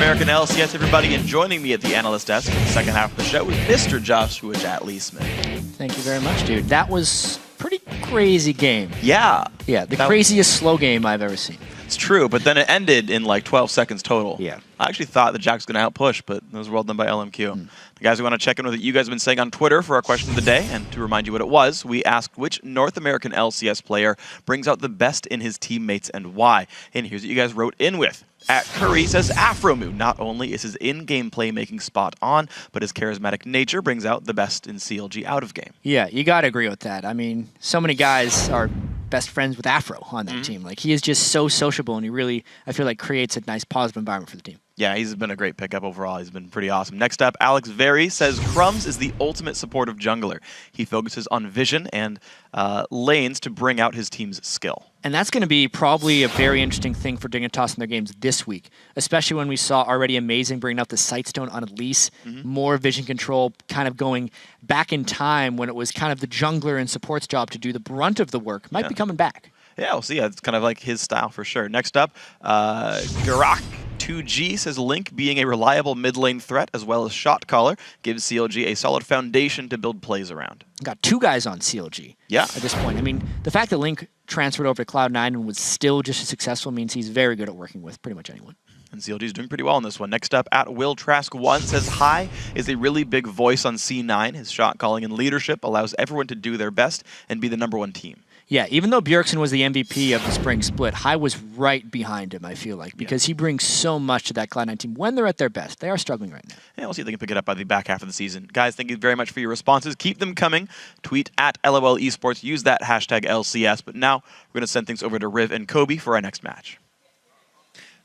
American LCS, everybody, and joining me at the analyst desk for the second half of the show is Mr. Joshua Jatley Smith. Thank you very much, dude. That was a pretty crazy game. Yeah. Yeah, the craziest slow game I've ever seen. It's true, but then it ended in like 12 seconds total. Yeah. I actually thought the Jack's going to outpush, but it was well done by LMQ. The guys, we want to check in with what you guys have been saying on Twitter for our question of the day, and to remind you what it was, we asked which North American LCS player brings out the best in his teammates and why. And here's what you guys wrote in with. At Curry says Afromu. Not only is his in-game playmaking spot on, but his charismatic nature brings out the best in CLG out of game. Yeah, you got to agree with that. I mean, so many guys are best friends with Afro on that team. Like, he is just so sociable, and he really, I feel like, creates a nice positive environment for the team. Yeah, he's been a great pickup overall. He's been pretty awesome. Next up, Alex Very says Crumbs is the ultimate supportive jungler. He focuses on vision and lanes to bring out his team's skill. And that's going to be probably a very interesting thing for Dignitas in their games this week, especially when we saw already Amazing bringing out the Sightstone on Elise, more vision control, kind of going back in time when it was kind of the jungler and support's job to do the brunt of the work. Might be coming back. Yeah, we'll see. It's kind of like his style for sure. Next up, Garak 2G says Link being a reliable mid lane threat as well as shot caller gives CLG a solid foundation to build plays around. Got two guys on CLG at this point. I mean, the fact that Link transferred over to Cloud9 and was still just as successful means he's very good at working with pretty much anyone. And CLG's doing pretty well in this one. Next up, at Will Trask 1 says High is a really big voice on C9. His shot calling and leadership allows everyone to do their best and be the #1 team. Yeah, even though Bjergsen was the MVP of the spring split, High was right behind him, I feel like, because he brings so much to that Cloud9 team when they're at their best. They are struggling right now. Yeah, we'll see if they can pick it up by the back half of the season. Guys, thank you very much for your responses. Keep them coming. Tweet at LOL Esports. Use that hashtag LCS. But now we're going to send things over to Riv and Kobe for our next match.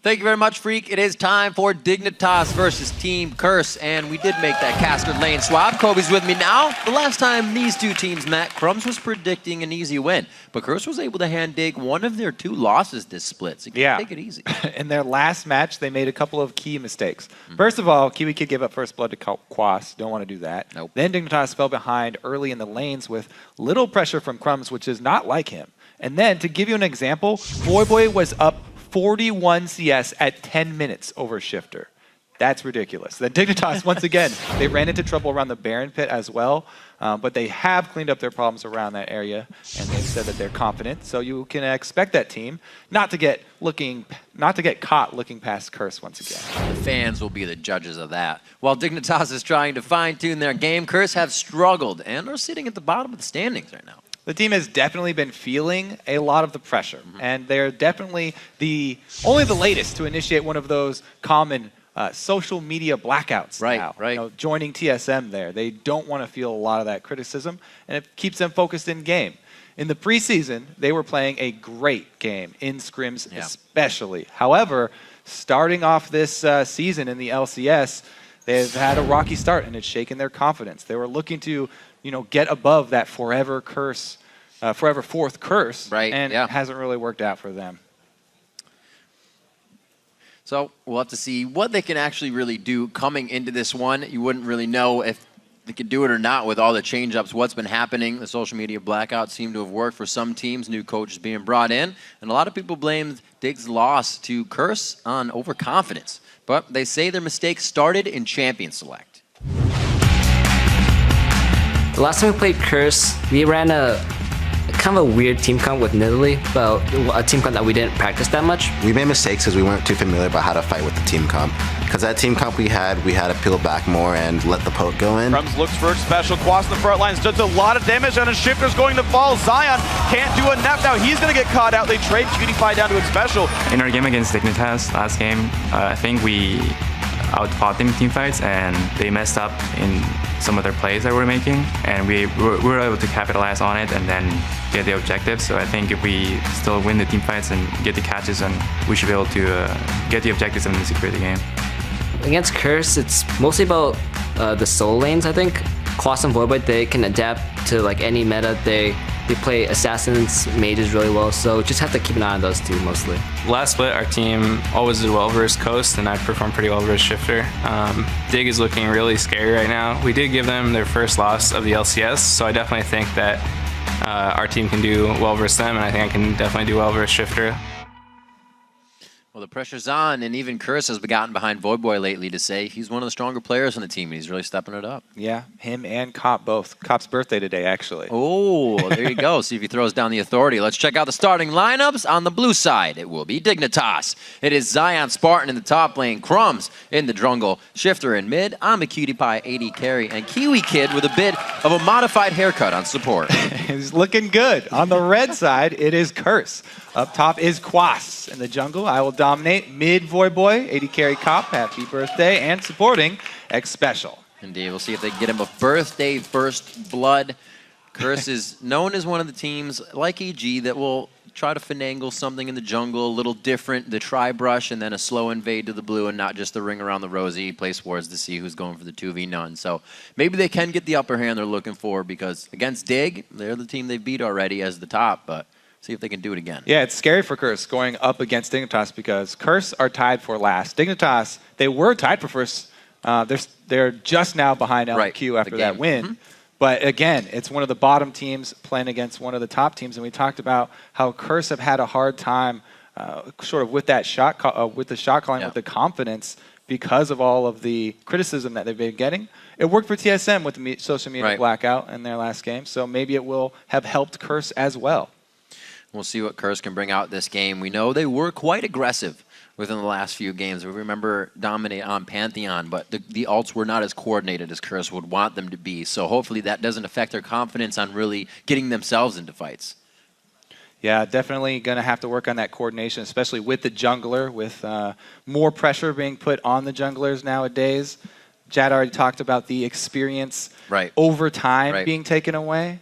Thank you very much, Freak. It is time for Dignitas versus Team Curse, and we did make that caster lane swap. Kobe's with me now. The last time these two teams met, Crumbs was predicting an easy win, but Curse was able to hand dig one of their 2 losses this split, so take it easy. In their last match, they made a couple of key mistakes. First of all, Kiwi Kid gave up first blood to Quas. Don't want to do that. Nope. Then Dignitas fell behind early in the lanes with little pressure from Crumbs, which is not like him. And then, to give you an example, Boy was up 41 CS at 10 minutes over Shifter. That's ridiculous. Then Dignitas, once again, they ran into trouble around the Baron pit as well, but they have cleaned up their problems around that area, and they've said that they're confident. So you can expect that team not to get caught looking past Curse once again. The fans will be the judges of that. While Dignitas is trying to fine-tune their game, Curse have struggled and are sitting at the bottom of the standings right now. The team has definitely been feeling a lot of the pressure, and they're definitely only the latest to initiate one of those common social media blackouts now. Right. You know, joining TSM there. They don't want to feel a lot of that criticism, and it keeps them focused in game. In the preseason, they were playing a great game, in scrims especially. However, starting off this season in the LCS, they've had a rocky start, and it's shaken their confidence. They were looking to get above that forever fourth curse, and it hasn't really worked out for them. So we'll have to see what they can actually really do coming into this one. You wouldn't really know if they could do it or not with all the change-ups, what's been happening. The social media blackouts seem to have worked for some teams, new coaches being brought in, and a lot of people blamed Dig's loss to Curse on overconfidence. But they say their mistake started in Champion Select. The last time we played Curse, we ran a kind of a weird team comp with Nidalee, but a team comp that we didn't practice that much. We made mistakes because we weren't too familiar about how to fight with the team comp. Because that team comp we had to peel back more and let the poke go in. Crumbs looks for a special. Quas in the front lines does a lot of damage, and a Shifter's going to fall. Zion can't do enough now. He's going to get caught out. They trade Cutie down to a special. In our game against Dignitas last game, I think we outfought them in team fights, and they messed up in some of their plays that we're making, and we were able to capitalize on it and then get the objective. So I think if we still win the team fights and get the catches, then we should be able to get the objectives and secure the game. Against Curse, it's mostly about the solo lanes, I think. Quas and Voidboy, they can adapt to like any meta. They play assassins, mages really well, so just have to keep an eye on those two mostly. Last split, our team always did well versus Coast, and I performed pretty well versus Shifter. Dig is looking really scary right now. We did give them their first loss of the LCS, so I definitely think that our team can do well versus them, and I think I can definitely do well versus Shifter. Well, the pressure's on, and even Curse has gotten behind Voidboy lately to say he's one of the stronger players on the team, and he's really stepping it up. Yeah, him and Cop both. Cop's birthday today, actually. Oh, there you go. See if he throws down the authority. Let's check out the starting lineups. On the blue side, it will be Dignitas. It is Zion Spartan in the top lane, Crumbs in the jungle, Shifter in mid, I'm a Cutie Pie 80 carry, and Kiwi Kid with a bit of a modified haircut on support. He's looking good. On the red side, it is Curse. Up top is Quas in the jungle. I will dominate mid Voidboy, 80 carry Cop, happy birthday, and supporting X Special. Indeed, we'll see if they get him a birthday first blood. Curse is known as one of the teams, like EG, that will try to finagle something in the jungle, a little different, the tri-brush, and then a slow invade to the blue, and not just the ring around the rosy, place wars to see who's going for the 2v none. So maybe they can get the upper hand they're looking for, because against Dig, they're the team they beat already as the top, but see if they can do it again. Yeah, it's scary for Curse going up against Dignitas because Curse are tied for last. Dignitas, they were tied for first. They're just now behind LQ after that win. Mm-hmm. But again, it's one of the bottom teams playing against one of the top teams, and we talked about how Curse have had a hard time sort of with that shot, with the shot calling, with the confidence because of all of the criticism that they've been getting. It worked for TSM with the social media blackout in their last game, so maybe it will have helped Curse as well. We'll see what Curse can bring out this game. We know they were quite aggressive within the last few games. We remember dominate on Pantheon, but the ults were not as coordinated as Curse would want them to be. So hopefully that doesn't affect their confidence on really getting themselves into fights. Yeah, definitely going to have to work on that coordination, especially with the jungler, with more pressure being put on the junglers nowadays. Jad already talked about the experience over time being taken away.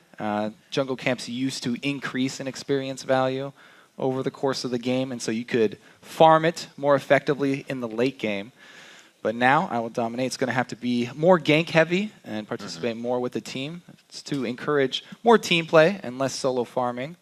Jungle camps used to increase in experience value over the course of the game, and so you could farm it more effectively in the late game. But now I will dominate. It's going to have to be more gank heavy and participate more with the team. It's to encourage more team play and less solo farming.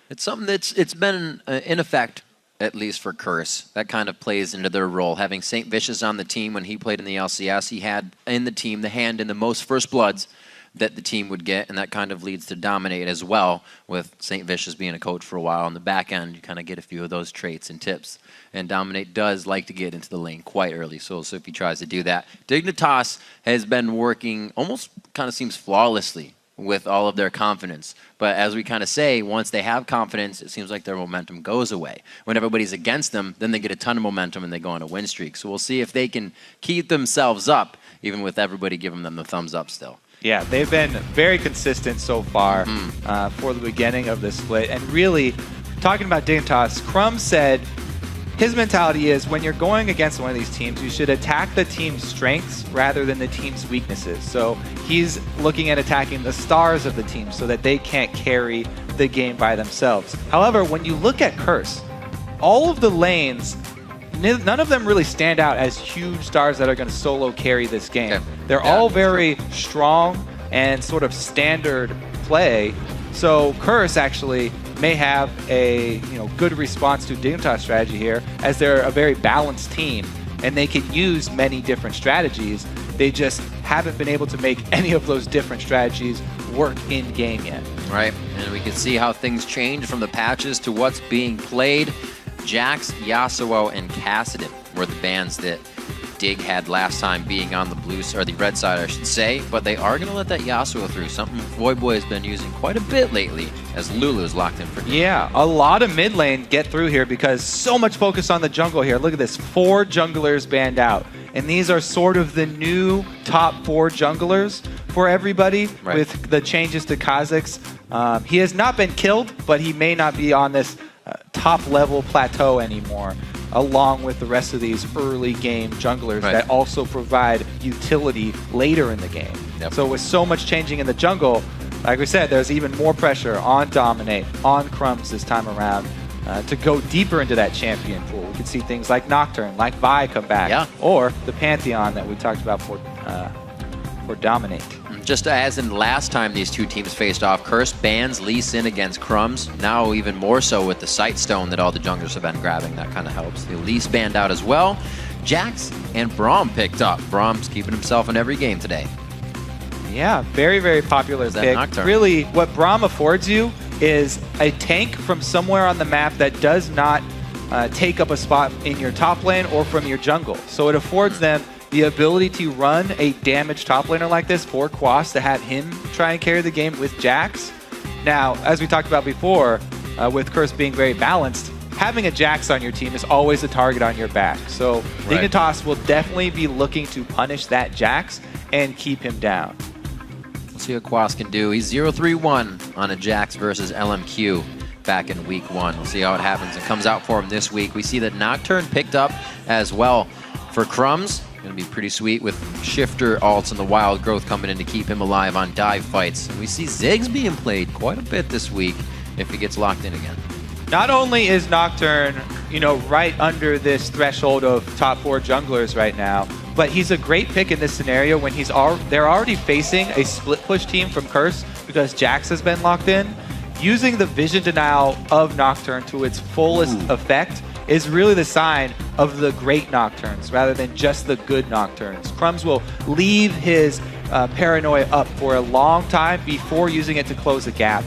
It's something it's been in effect, at least for Curse. That kind of plays into their role. Having St. Vicious on the team when he played in the LCS, he had in the team the hand in the most first bloods that the team would get, and that kind of leads to dominate as well, with St. Vicious being a coach for a while. On the back end, you kind of get a few of those traits and tips. And Dominate does like to get into the lane quite early, so we'll see if he tries to do that. Dignitas has been working almost kind of seems flawlessly with all of their confidence. But as we kind of say, once they have confidence, it seems like their momentum goes away. When everybody's against them, then they get a ton of momentum and they go on a win streak. So we'll see if they can keep themselves up, even with everybody giving them the thumbs up still. Yeah, they've been very consistent so far for the beginning of this split. And really, talking about Dignitas, Crumb said his mentality is when you're going against one of these teams, you should attack the team's strengths rather than the team's weaknesses. So he's looking at attacking the stars of the team so that they can't carry the game by themselves. However, when you look at Curse, all of the lanes, none of them really stand out as huge stars that are going to solo carry this game. Okay. They're all very strong and sort of standard play. So Curse actually may have a good response to Dignitas strategy here, as they're a very balanced team and they can use many different strategies. They just haven't been able to make any of those different strategies work in game yet. Right, and we can see how things change from the patches to what's being played. Jax, Yasuo, and Kassadin were the bans that Dig had last time being on the blue or the red side, I should say, but they are going to let that Yasuo through, something Voidboy has been using quite a bit lately as Lulu's locked in for Dig. Yeah, a lot of mid lane get through here because so much focus on the jungle here. Look at this, 4 junglers banned out. And these are sort of the new top 4 junglers for everybody with the changes to Kha'Zix. He has not been killed, but he may not be on this top level plateau anymore, along with the rest of these early game junglers that also provide utility later in the game. So with so much changing in the jungle, like we said, there's even more pressure on Dominate, on Crumbs this time around to go deeper into that champion pool. We can see things like Nocturne, like Vi come back, or the Pantheon that we talked about for Dominate. Just as in last time these two teams faced off, Curse bans Lee Sin against Crumbs. Now even more so with the Sightstone that all the junglers have been grabbing. That kind of helps. The Elise banned out as well. Jax and Braum picked up. Braum's keeping himself in every game today. Yeah, very, very popular pick. Nocturne. Really, what Braum affords you is a tank from somewhere on the map that does not take up a spot in your top lane or from your jungle. So it affords them the ability to run a damaged top laner like this for Quas, to have him try and carry the game with Jax. Now, as we talked about before, with Curse being very balanced, having a Jax on your team is always a target on your back. So Dignitas will definitely be looking to punish that Jax and keep him down. We'll see what Quas can do. He's 0-3-1 on a Jax versus LMQ back in week 1. We'll see how it happens. It comes out for him this week. We see that Nocturne picked up as well for Crumbs. Going to be pretty sweet with Shifter ults and the Wild Growth coming in to keep him alive on dive fights. And we see Ziggs being played quite a bit this week if he gets locked in again. Not only is Nocturne, right under this threshold of top 4 junglers right now, but he's a great pick in this scenario when they're already facing a split push team from Curse because Jax has been locked in. Using the vision denial of Nocturne to its fullest effect is really the sign of the great Nocturnes rather than just the good Nocturnes. Crumbs will leave his paranoia up for a long time before using it to close the gap,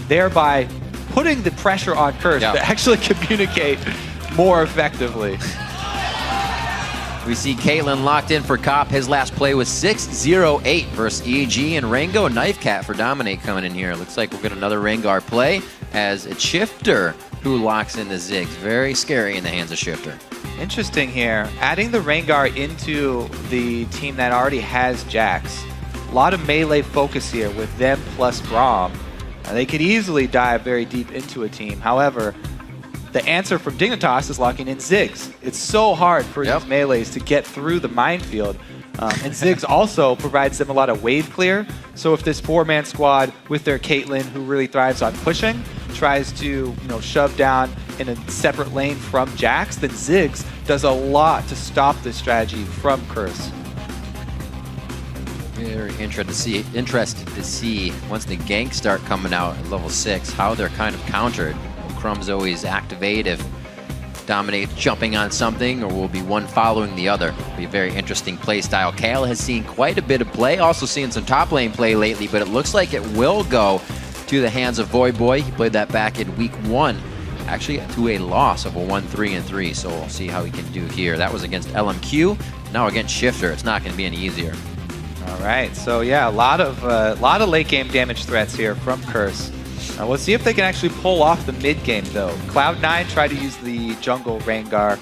thereby putting the pressure on Curse to actually communicate more effectively. We see Caitlyn locked in for Cop. His last play was 6-0-8 versus EG, and Rango Knife Cat for Dominate coming in here. Looks like we'll get another Rengar play as it's Shifter who locks in the Ziggs. Very scary in the hands of Shifter. Interesting here. Adding the Rengar into the team that already has Jax. A lot of melee focus here with them plus Braum. They could easily dive very deep into a team. However, the answer from Dignitas is locking in Ziggs. It's so hard for these melees to get through the minefield. And Ziggs also provides them a lot of wave clear. So if this 4-man squad with their Caitlyn, who really thrives on pushing, tries to shove down in a separate lane from Jax, then Ziggs does a lot to stop this strategy from Curse. Very interested to see once the ganks start coming out at level 6, how they're kind of countered. Will Crumbs always activate if Dominate jumping on something, or will be one following the other? It'll be a very interesting play style. Kale has seen quite a bit of play, also seen some top lane play lately, but it looks like it will go to the hands of Void Boy. He played that back in week 1, actually to a loss of a 1-3-3, so we'll see how he can do here. That was against LMQ, now against Shifter. It's not going to be any easier. All right, so yeah, a lot of late game damage threats here from Curse. We'll see if they can actually pull off the mid game though. Cloud9 tried to use the jungle Rengar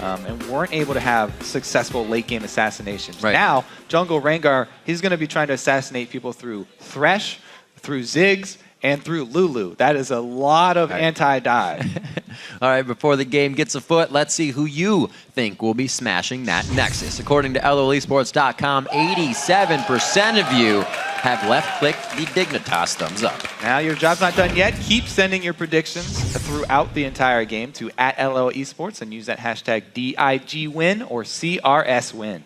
and weren't able to have successful late game assassinations. Now, jungle Rengar, he's going to be trying to assassinate people through Thresh, through Ziggs, and through Lulu. That is a lot of anti-dive. All right, before the game gets afoot, let's see who you think will be smashing that Nexus. According to LOLesports.com, 87% of you have left-clicked the Dignitas thumbs up. Now, your job's not done yet. Keep sending your predictions throughout the entire game to @LOLesports and use that hashtag DIGWin or CRSWin.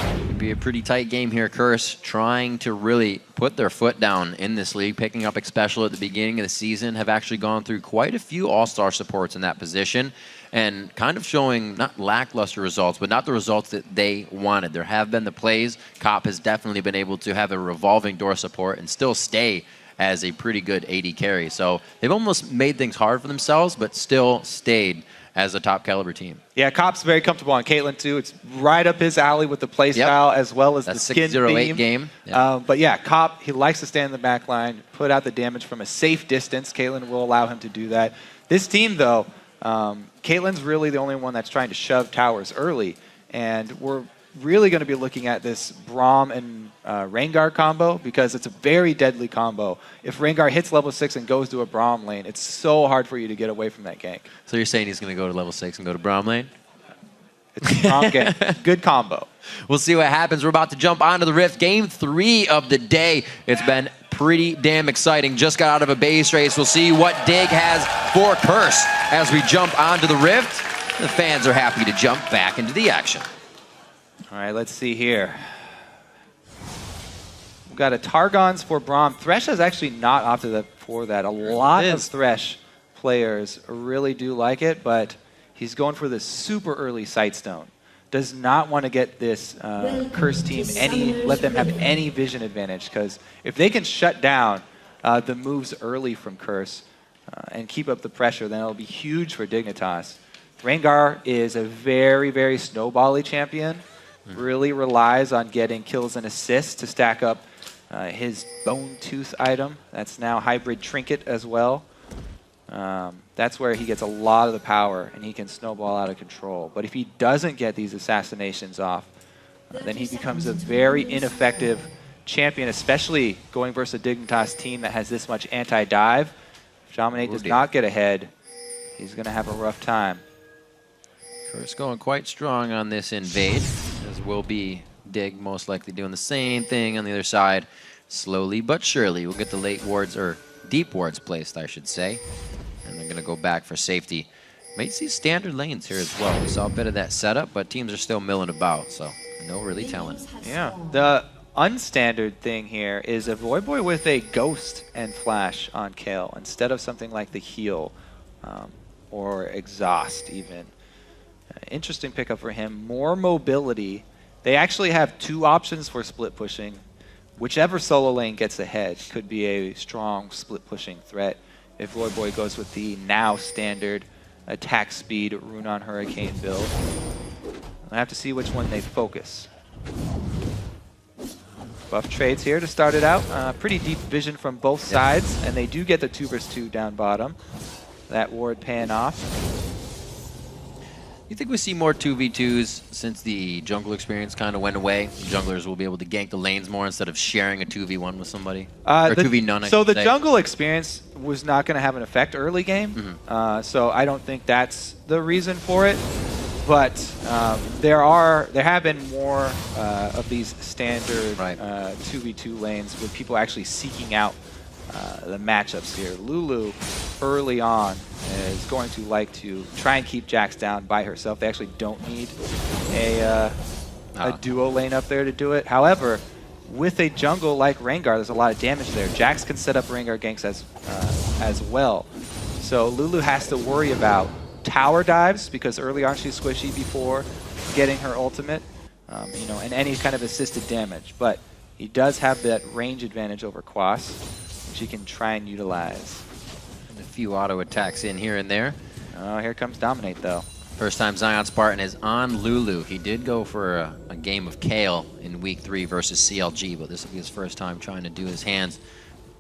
It'd be a pretty tight game here. Curse trying to really put their foot down in this league, picking up Xpecial at the beginning of the season, have actually gone through quite a few all-star supports in that position and kind of showing not lackluster results, but not the results that they wanted. There have been the plays. Cop has definitely been able to have a revolving door support and still stay as a pretty good AD carry. So they've almost made things hard for themselves, but still stayed as a top caliber team. Yeah, Cop's very comfortable on Caitlyn too. It's right up his alley with the play style as well as the skin 6-0-8 theme. game. But yeah, Cop, he likes to stand in the back line, put out the damage from a safe distance. Caitlyn will allow him to do that. This team though, Caitlyn's really the only one that's trying to shove towers early, and we're really going to be looking at this Braum and Rengar combo because it's a very deadly combo. If Rengar hits level 6 and goes to a Braum lane, it's so hard for you to get away from that gank. So you're saying he's going to go to level 6 and go to Braum lane? It's a Braum gank. Good combo. We'll see what happens. We're about to jump onto the Rift. Game 3 of the day. It's been pretty damn exciting. Just got out of a base race. We'll see what Dig has for Curse as we jump onto the Rift. The fans are happy to jump back into the action. All right, let's see here. We've got a Targons for Braum. Thresh has actually not opted for that. A lot of Thresh players really do like it, but he's going for the super early Sightstone. Does not want to get this Curse team let them have any vision advantage, because if they can shut down the moves early from Curse and keep up the pressure, then it'll be huge for Dignitas. Rengar is a very, very snowbally champion. Really relies on getting kills and assists to stack up his Bone Tooth item. That's now Hybrid Trinket as well. That's where he gets a lot of the power, and he can snowball out of control. But if he doesn't get these assassinations off, then he becomes a very ineffective champion, especially going versus a Dignitas team that has this much anti-dive. If Dominate does not get ahead, he's going to have a rough time. Curse going quite strong on this invade, as will be Dig most likely doing the same thing on the other side. Slowly but surely, we'll get the late wards, or deep wards placed, I should say. And they're going to go back for safety. Might see standard lanes here as well. We saw a bit of that setup, but teams are still milling about, so no really telling. Yeah, the unstandard thing here is a Voyboy with a Ghost and Flash on Kale instead of something like the Heal or Exhaust even. Interesting pickup for him. More mobility. They actually have 2 options for split pushing. Whichever solo lane gets ahead could be a strong split pushing threat if Voyboy goes with the now standard attack speed Rune on Hurricane build. I have to see which one they focus. Buff trades here to start it out. Pretty deep vision from both sides, and they do get the 2 vs 2 down bottom. That ward paying off. You think we see more 2v2s since the jungle experience kind of went away? Junglers will be able to gank the lanes more instead of sharing a 2v1 with somebody? Or 2v none, So the jungle experience was not going to have an effect early game. So I don't think that's the reason for it. But there have been more of these standard 2v2 lanes with people actually seeking out the matchups here. Lulu early on is going to like to try and keep Jax down by herself. They actually don't need a duo lane up there to do it. However, with a jungle like Rengar, there's a lot of damage there. Jax can set up Rengar ganks as well. So Lulu has to worry about tower dives because early on she's squishy before getting her ultimate, you know, and any kind of assisted damage. But he does have that range advantage over Quas, which he can try and utilize. And a few auto attacks in here and there. Oh, here comes Dominate though. First time Zion Spartan is on Lulu. He did go for a game of Kale in week 3 versus CLG, but this will be his first time trying to do his hands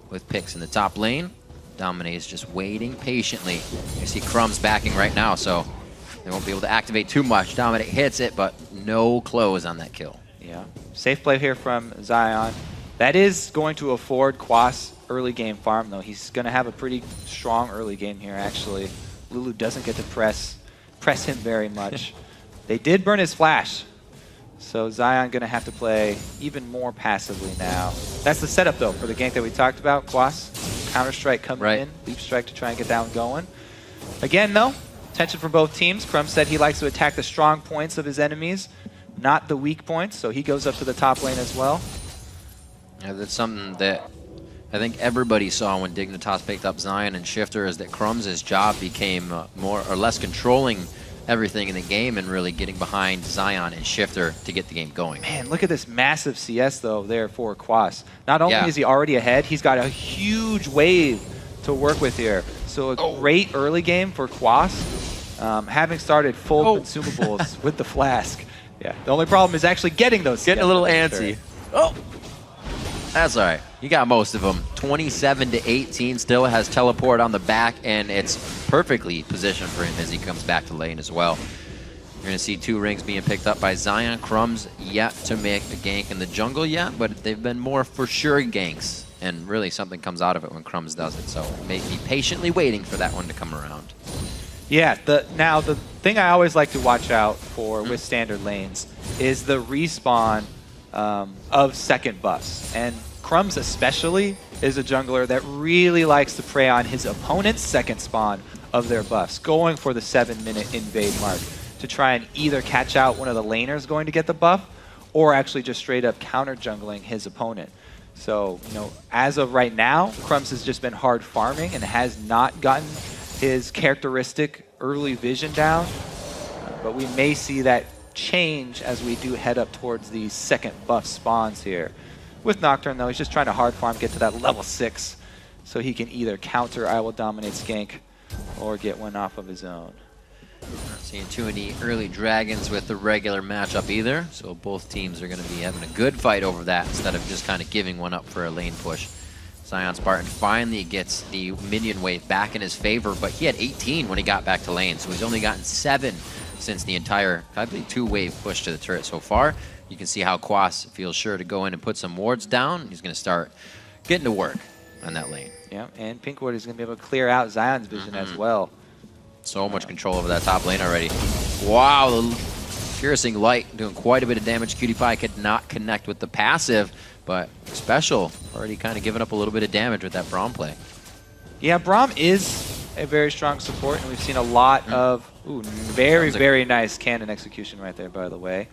with picks in the top lane. Dominate is just waiting patiently. You see Crumbs backing right now, so they won't be able to activate too much. Dominate hits it, but no close on that kill. Yeah, safe play here from Zion. That is going to afford Quas early game farm, though. He's going to have a pretty strong early game here, actually. Lulu doesn't get to press him very much. They did burn his flash, so Zion going to have to play even more passively now. That's the setup, though, for the gank that we talked about. Quas, Counter-Strike coming in, Leap Strike to try and get that one going. Again, though, tension from both teams. Crum said he likes to attack the strong points of his enemies, not the weak points, so he goes up to the top lane as well. Yeah, that's something that I think everybody saw when Dignitas picked up Zion and Shifter, is that Crumbs' job became more or less controlling everything in the game and really getting behind Zion and Shifter to get the game going. Man, look at this massive CS, though, there for Quas. Not only is he already ahead, he's got a huge wave to work with here. So a great early game for Quas, having started full consumables with the Flask. Yeah, the only problem is actually getting those. Getting a little antsy. Oh, that's all right. You got most of them. 27 to 18, still has teleport on the back, and it's perfectly positioned for him as he comes back to lane as well. You're going to see 2 rings being picked up by Zion. Crumbs yet to make a gank in the jungle yet, but they've been more for sure ganks, and really something comes out of it when Crumbs does it. So may be patiently waiting for that one to come around. Yeah, now the thing I always like to watch out for with standard lanes is the respawn of second buffs. And Crumbs especially is a jungler that really likes to prey on his opponent's second spawn of their buffs, going for the 7-minute invade mark to try and either catch out one of the laners going to get the buff or actually just straight up counter jungling his opponent. So, you know, as of right now, Crumbs has just been hard farming and has not gotten his characteristic early vision down, but we may see that change as we do head up towards the second buff spawns here. With Nocturne, though, he's just trying to hard farm, get to that level 6, so he can either counter I Will Dominate Skank or get one off of his own. Not seeing too many early dragons with the regular matchup either, so both teams are going to be having a good fight over that instead of just kind of giving one up for a lane push. Zion Spartan finally gets the minion wave back in his favor, but he had 18 when he got back to lane, so he's only gotten 7 since the entire, I believe, 2-wave push to the turret so far. You can see how Quas feels sure to go in and put some wards down. He's going to start getting to work on that lane. Yeah, and Pinkwood is going to be able to clear out Zion's vision as well. So much control over that top lane already. Wow, the piercing light doing quite a bit of damage. Cutie Pie could not connect with the passive, but Special already kind of giving up a little bit of damage with that Braum play. Yeah, Braum is a very strong support, and we've seen a lot of very nice cannon execution right there, by the way.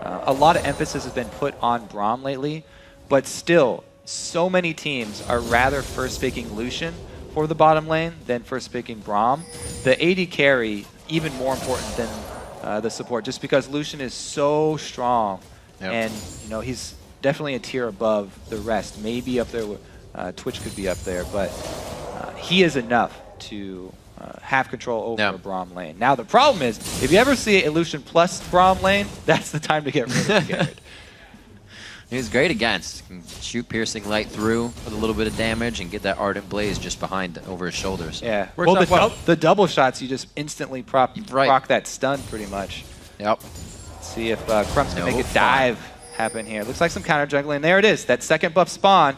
A lot of emphasis has been put on Braum lately, but still, so many teams are rather first picking Lucian for the bottom lane than first picking Braum. The AD carry, even more important than the support, just because Lucian is so strong, and you know he's definitely a tier above the rest. Maybe up there, Twitch could be up there, but he is enough to have control over a Braum lane. Now the problem is, if you ever see a Lucian plus Braum lane, that's the time to get really scared. He's great against. Can shoot piercing light through with a little bit of damage and get that ardent blaze just behind over his shoulders. Yeah. Well, the double shots, you just instantly proc that stun pretty much. Yep. Let's see if Crumbs can make a dive happen here. Looks like some counter juggling. There it is. That second buff spawn.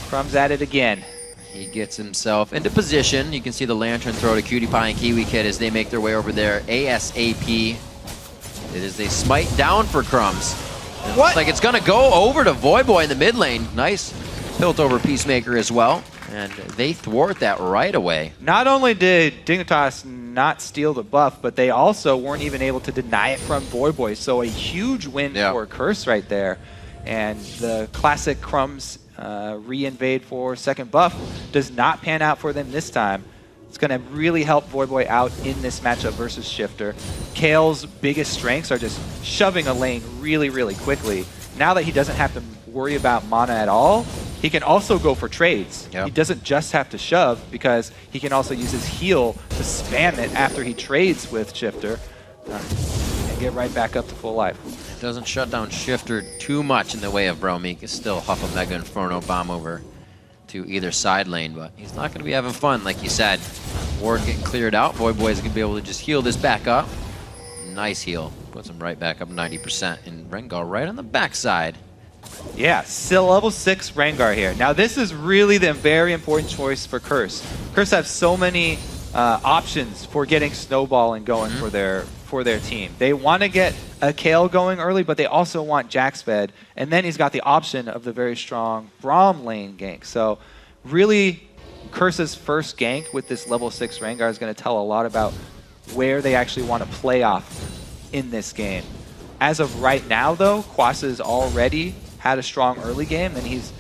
Crumbs at it again. He gets himself into position. You can see the Lantern throw to Cutie Pie and Kiwi Kid as they make their way over there ASAP. It is a smite down for Crumbs. It looks like it's going to go over to Voyboy in the mid lane. Nice tilt over Peacemaker as well. And they thwart that right away. Not only did Dignitas not steal the buff, but they also weren't even able to deny it from Voyboy. So a huge win for Curse right there. And the classic Crumbs re-invade for second buff does not pan out for them this time. It's going to really help Voyboy out in this matchup versus Shifter. Kale's biggest strengths are just shoving a lane really, really quickly. Now that he doesn't have to worry about mana at all, he can also go for trades. He doesn't just have to shove because he can also use his heal to spam it after he trades with Shifter and get right back up to full life. Doesn't shut down Shifter too much in the way of Braum. He can still huff a Mega Inferno bomb over to either side lane, but he's not going to be having fun, like you said. Ward getting cleared out. Voyboy's going to be able to just heal this back up. Nice heal. Puts him right back up 90%. And Rengar right on the backside. Yeah, still level 6 Rengar here. Now this is really the very important choice for Curse. Curse have so many options for getting Snowball and going for their team. They want to get a Kale going early, but they also want Jax fed. And then he's got the option of the very strong Braum lane gank. So really, Curse's first gank with this level 6 Rengar is going to tell a lot about where they actually want to play off in this game. As of right now, though, Quas has already had a strong early game, and he's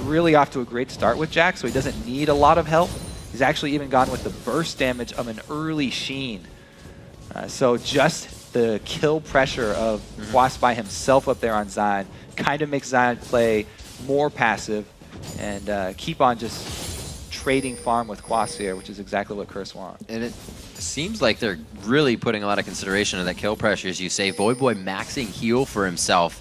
really off to a great start with Jax, so he doesn't need a lot of help. He's actually even gone with the burst damage of an early Sheen. So just the kill pressure of Quas by himself up there on Zion kind of makes Zion play more passive and keep on just trading farm with Quas here, which is exactly what Curse wants. And it seems like they're really putting a lot of consideration on that kill pressure, as you say. Voyboy maxing heal for himself,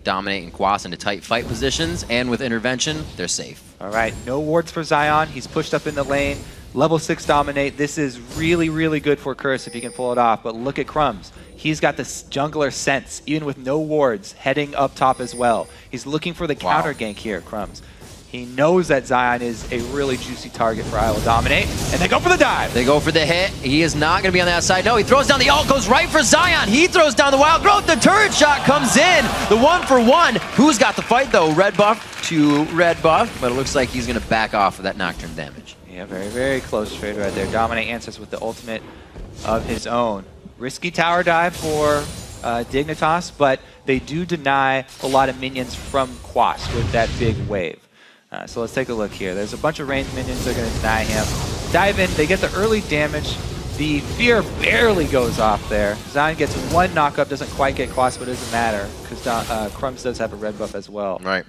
dominating Quas into tight fight positions, and with intervention, they're safe. All right, no wards for Zion. He's pushed up in the lane. Level 6 dominate. This is really, really good for Curse if he can pull it off. But look at Crumbs. He's got this jungler sense, even with no wards, heading up top as well. He's looking for the counter gank here, Crumbs. He knows that Zion is a really juicy target for Iowa Dominate, and they go for the dive. They go for the hit. He is not going to be on the outside. No, he throws down the ult, goes right for Zion. He throws down the wild growth. The turret shot comes in. The 1-for-1. Who's got the fight, though? Red buff to red buff, but it looks like he's going to back off of that Nocturne damage. Yeah, very, very close trade right there. Dominate answers with the ultimate of his own. Risky tower dive for Dignitas, but they do deny a lot of minions from Quas with that big wave. So let's take a look here. There's a bunch of ranged minions that are going to deny him. Dive in, they get the early damage. The fear barely goes off there. Zion gets one knockup, doesn't quite get Quas, but it doesn't matter because Crumbs does have a red buff as well. Right.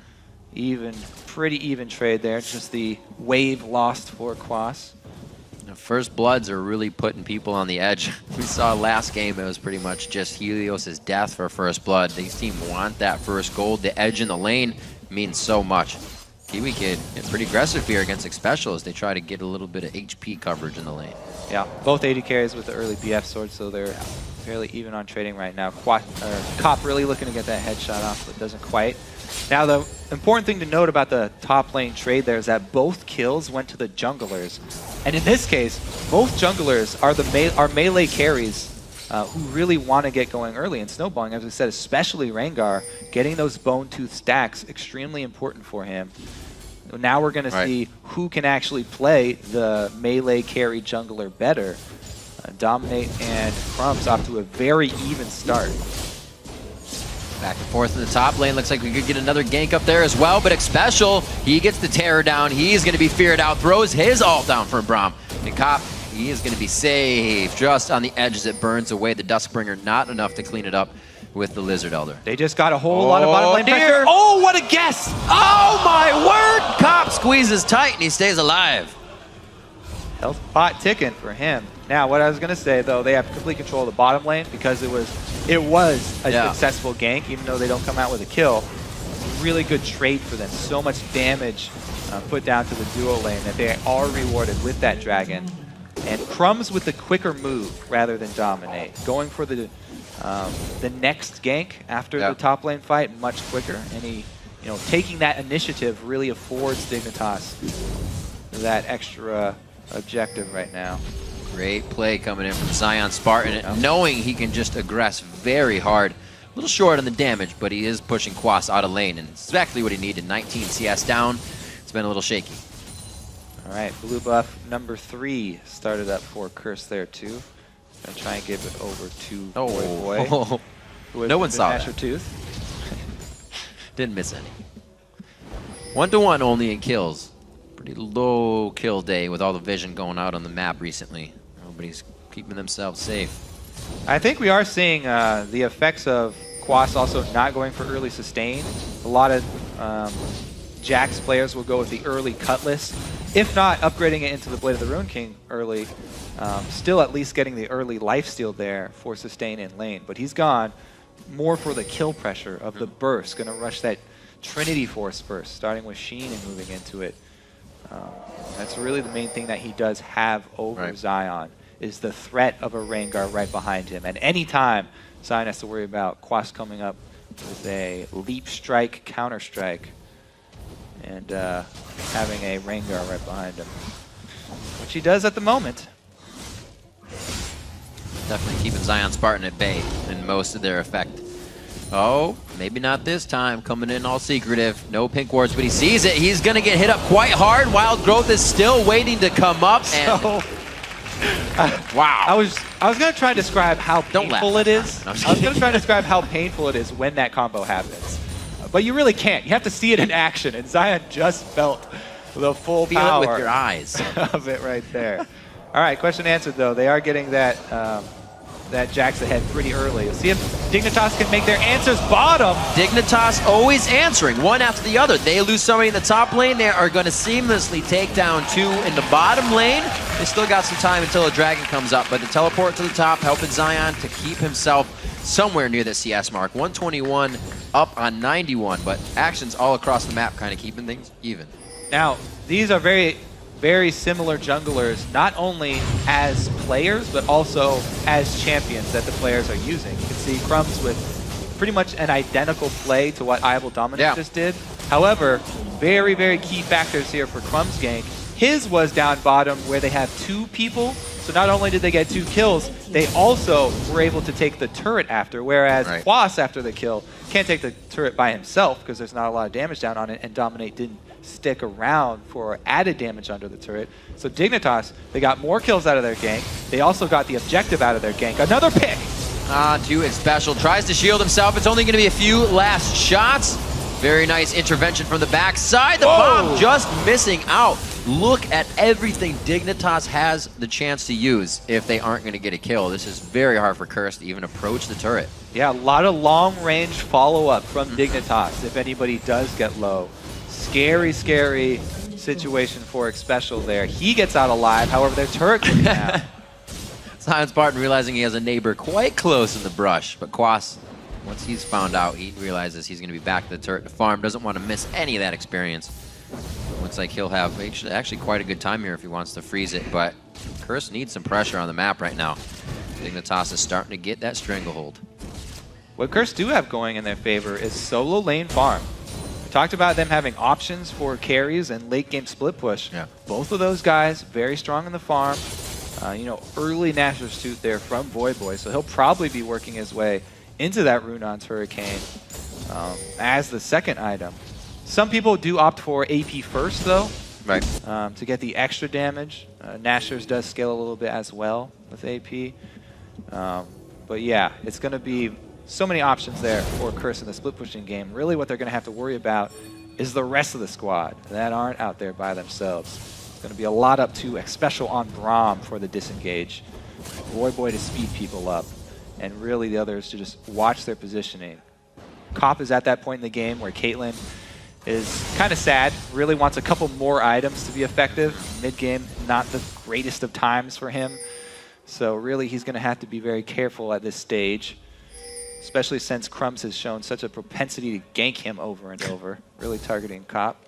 Pretty even trade there. Just the wave lost for Quas. The First Bloods are really putting people on the edge. We saw last game, it was pretty much just Helios' death for First Blood. These teams want that first gold. The edge in the lane means so much. Kiwi Kid is pretty aggressive here against Xpecial as they try to get a little bit of HP coverage in the lane. Yeah, both AD carries with the early BF sword, so they're fairly even on trading right now. Cop really looking to get that headshot off, but doesn't quite. Now, the important thing to note about the top lane trade there is that both kills went to the junglers. And in this case, both junglers are melee carries who really want to get going early in snowballing. As we said, especially Rengar, getting those bone tooth stacks, extremely important for him. Now we're going to see who can actually play the melee carry jungler better. Dominate and Crumbs off to a very even start. Back and forth in the top lane. Looks like we could get another gank up there as well, but Xpecial, he gets the terror down. He's going to be feared out. Throws his ult down for Braum. And Cop, he is going to be safe just on the edge as it burns away. The Duskbringer, not enough to clean it up with the Lizard Elder. They just got a whole lot of bottom lane dear. pressure. Oh, what a guess! Oh my word! Cop squeezes tight and he stays alive. Health pot ticking for him. Now, what I was going to say, though, they have complete control of the bottom lane because it was a successful gank, even though they don't come out with a kill. Really good trade for them. So much damage put down to the duo lane that they are rewarded with that dragon. And Crumbs with the quicker move rather than dominate. Going for the next gank after the top lane fight much quicker. And he, taking that initiative really affords Dignitas that extra objective right now. Great play coming in from Zion Spartan, knowing he can just aggress very hard. A little short on the damage, but he is pushing Quas out of lane, and it's exactly what he needed. 19 CS down. It's been a little shaky. All right, blue buff number 3 started up for Curse there too. Gonna try and give it over to Boy. No one saw that. Tooth. Didn't miss any. 1-to-1 only in kills. Pretty low kill day with all the vision going out on the map recently. Nobody's keeping themselves safe. I think we are seeing the effects of Quas also not going for early sustain. A lot of Jax players will go with the early Cutlass. If not, upgrading it into the Blade of the Ruin King early. Still at least getting the early lifesteal there for sustain in lane. But he's gone more for the kill pressure of the burst. Going to rush that Trinity Force burst, starting with Sheen and moving into it. That's really the main thing that he does have over Zion, is the threat of a Rengar right behind him. And anytime Zion has to worry about Quas coming up with a leap strike, counter strike, and having a Rengar right behind him, which he does at the moment. Definitely keeping Zion Spartan at bay in most of their effect. Oh, maybe not this time. Coming in all secretive. No pink wards, but he sees it. He's going to get hit up quite hard. Wild Growth is still waiting to come up. And wow. I was going to try and describe how painful it is. No, I was going to try and describe how painful it is when that combo happens. But you really can't. You have to see it in action. And Zion just felt the full power with your eyes of it right there. All right, question answered, though. They are getting that that Jax ahead pretty early. Let's see if Dignitas can make their answers bottom. Dignitas always answering one after the other. They lose somebody in the top lane. They are going to seamlessly take down 2 in the bottom lane. They still got some time until a dragon comes up, but the teleport to the top helping Zion to keep himself somewhere near the CS mark. 121 up on 91, but actions all across the map kind of keeping things even. Now, these are very similar junglers, not only as players, but also as champions that the players are using. You can see Crumbs with pretty much an identical play to what Eyeball Dominant just did. However, very, very key factors here for Crumbs' gank. His was down bottom where they have 2 people, so not only did they get 2 kills, they also were able to take the turret after, whereas Quas, after the kill, can't take the turret by himself because there's not a lot of damage down on it, and Dominate didn't stick around for added damage under the turret. So Dignitas, they got more kills out of their gank. They also got the objective out of their gank. Another pick! To Xpecial, tries to shield himself. It's only going to be a few last shots. Very nice intervention from the backside. The bomb just missing out. Look at everything Dignitas has the chance to use if they aren't going to get a kill. This is very hard for Curse to even approach the turret. Yeah, a lot of long-range follow-up from Dignitas if anybody does get low. Scary, scary situation for Special there. He gets out alive, however, their turret goes down. Science Spartan realizing he has a neighbor quite close in the brush, but Quas, once he's found out, he realizes he's going to be back to the turret to farm, doesn't want to miss any of that experience. Looks like he'll have actually quite a good time here if he wants to freeze it, but Curse needs some pressure on the map right now. Dignitas is starting to get that stranglehold. What Curse do have going in their favor is solo lane farm. We talked about them having options for carries and late game split push. Yeah. Both of those guys very strong in the farm. You know, early Nashor Suit there from Voyboy, so he'll probably be working his way into that Runon's Hurricane as the second item. Some people do opt for AP first, though, Right. to get the extra damage. Nashor's does scale a little bit as well with AP. But yeah, it's going to be so many options there for Curse in the split pushing game. Really what they're going to have to worry about is the rest of the squad that aren't out there by themselves. It's going to be a lot up to Special on Braum for the disengage. Voyboy to speed people up, and really the others to just watch their positioning. Cop is at that point in the game where Caitlyn is kind of sad, really wants a couple more items to be effective. Mid-game, not the greatest of times for him. So really he's going to have to be very careful at this stage, especially since Crumbs has shown such a propensity to gank him over and over, really targeting Cop.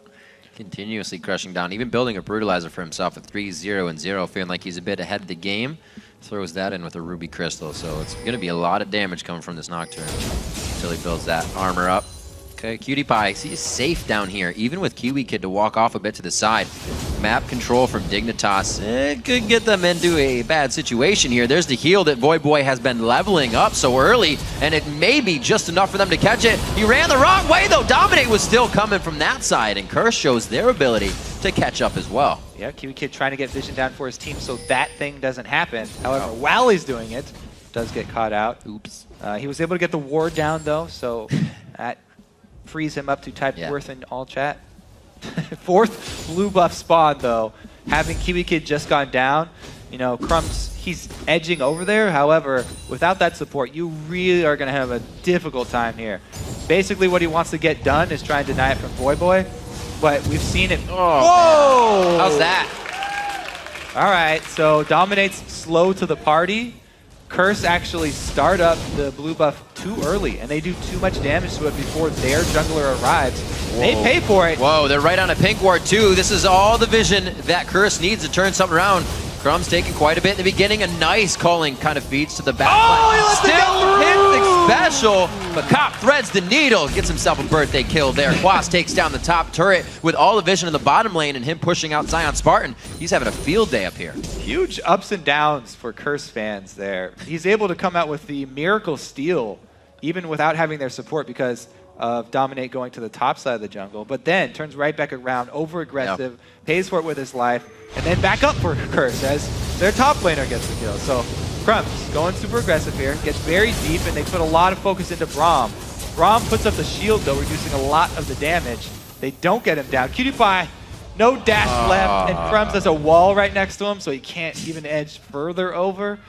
Continuously crushing down, even building a Brutalizer for himself at 3-0 and 0, feeling like he's a bit ahead of the game. Throws that in with a Ruby Crystal, so it's going to be a lot of damage coming from this Nocturne until he builds that armor up. Okay, Cutie Pie, he's safe down here, even with Kiwi Kid to walk off a bit to the side. Map control from Dignitas. It could get them into a bad situation here. There's the heal that Voyboy has been leveling up so early, and it may be just enough for them to catch it. He ran the wrong way, though. Dominate was still coming from that side, and Curse shows their ability to catch up as well. Yeah, Kiwi Kid trying to get vision down for his team so that thing doesn't happen. However, while he's doing it, does get caught out. Oops. He was able to get the ward down, though, so that frees him up to type worth in all chat. Fourth blue buff spawn, though. Having Kiwi Kid just gone down, you know, Crumbs, he's edging over there. However, without that support, you really are going to have a difficult time here. Basically, what he wants to get done is try and deny it from Voyboy, but we've seen it. Oh, whoa! How's that? All right, so Dominate's slow to the party. Curse actually start up the blue buff too early, and they do too much damage to it before their jungler arrives. Whoa. They pay for it. Whoa, they're right on a pink ward too. This is all the vision that Curse needs to turn something around. Crumbs taking quite a bit in the beginning. A nice calling kind of feeds to the back. Oh, still hits Special, but Cop threads the needle. Gets himself a birthday kill there. Quas takes down the top turret with all the vision in the bottom lane and him pushing out Zion Spartan. He's having a field day up here. Huge ups and downs for Curse fans there. He's able to come out with the Miracle Steal even without having their support because of Dominate going to the top side of the jungle, but then turns right back around, over-aggressive, pays for it with his life, and then back up for Curse as their top laner gets the kill. So Crumbs going super aggressive here, gets very deep, and they put a lot of focus into Braum. Braum puts up the shield, though, reducing a lot of the damage. They don't get him down. Cutie Pie, no dash left, and Crumbs has a wall right next to him, so he can't even edge further over.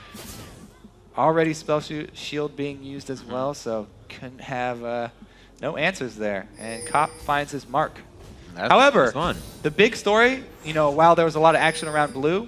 Already spell shield being used as well, so couldn't have no answers there. And Cop finds his mark. However, the big story, you know, while there was a lot of action around blue,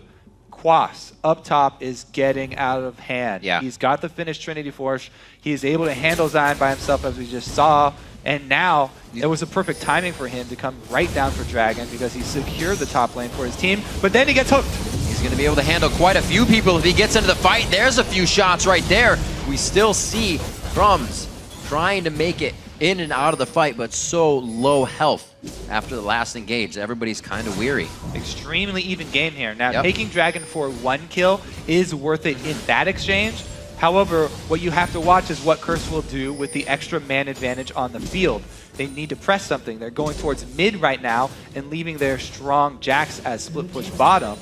Quas up top is getting out of hand. Yeah. He's got the finished Trinity Force. He's able to handle Zion by himself, as we just saw. And now it was a perfect timing for him to come right down for Dragon because he secured the top lane for his team. But then he gets hooked. He's going to be able to handle quite a few people if he gets into the fight. There's a few shots right there. We still see Crumbs trying to make it in and out of the fight, but so low health after the last engage. Everybody's kind of weary. Extremely even game here. Now, taking Dragon for 1 kill is worth it in that exchange. However, what you have to watch is what Curse will do with the extra man advantage on the field. They need to press something. They're going towards mid right now and leaving their strong Jax as split push bottom.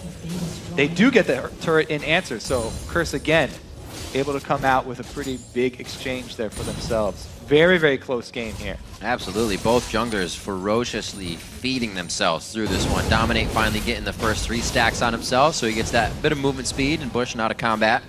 They do get the turret in answer, so Curse again able to come out with a pretty big exchange there for themselves. Very, very close game here. Absolutely. Both junglers ferociously feeding themselves through this one. Dominate finally getting the first 3 stacks on himself, so he gets that bit of movement speed and pushing out of combat.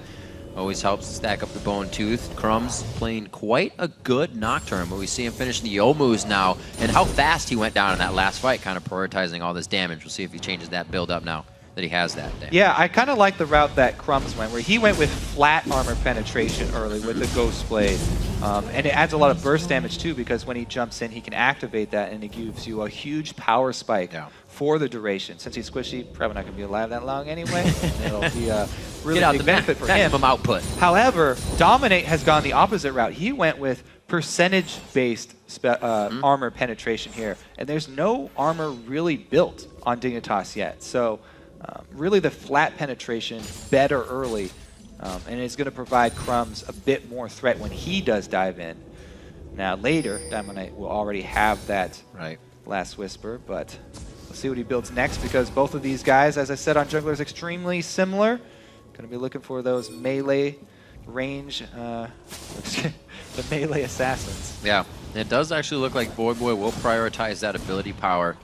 Always helps stack up the bone tooth. Crumbs playing quite a good Nocturne, but we see him finish the Youmu's now. And how fast he went down in that last fight, kind of prioritizing all this damage. We'll see if he changes that build up now that he has that damage. Yeah, I kind of like the route that Crumbs went, where he went with flat armor penetration early with the Ghost Blade. And it adds a lot of burst damage too, because when he jumps in, he can activate that, and it gives you a huge power spike for the duration. Since he's squishy, probably not going to be alive that long anyway. It'll be a really big benefit for him. Maximum output. However, Dominate has gone the opposite route. He went with percentage-based armor penetration here, and there's no armor really built on Dignitas yet. So really the flat penetration better early, and it's going to provide Crumbs a bit more threat when he does dive in. Now later, Dominate will already have that Last Whisper, but we'll see what he builds next, because both of these guys, as I said, on jungler is extremely similar. Going to be looking for those melee range, the melee assassins. Yeah, it does actually look like Voyboy will prioritize that ability power.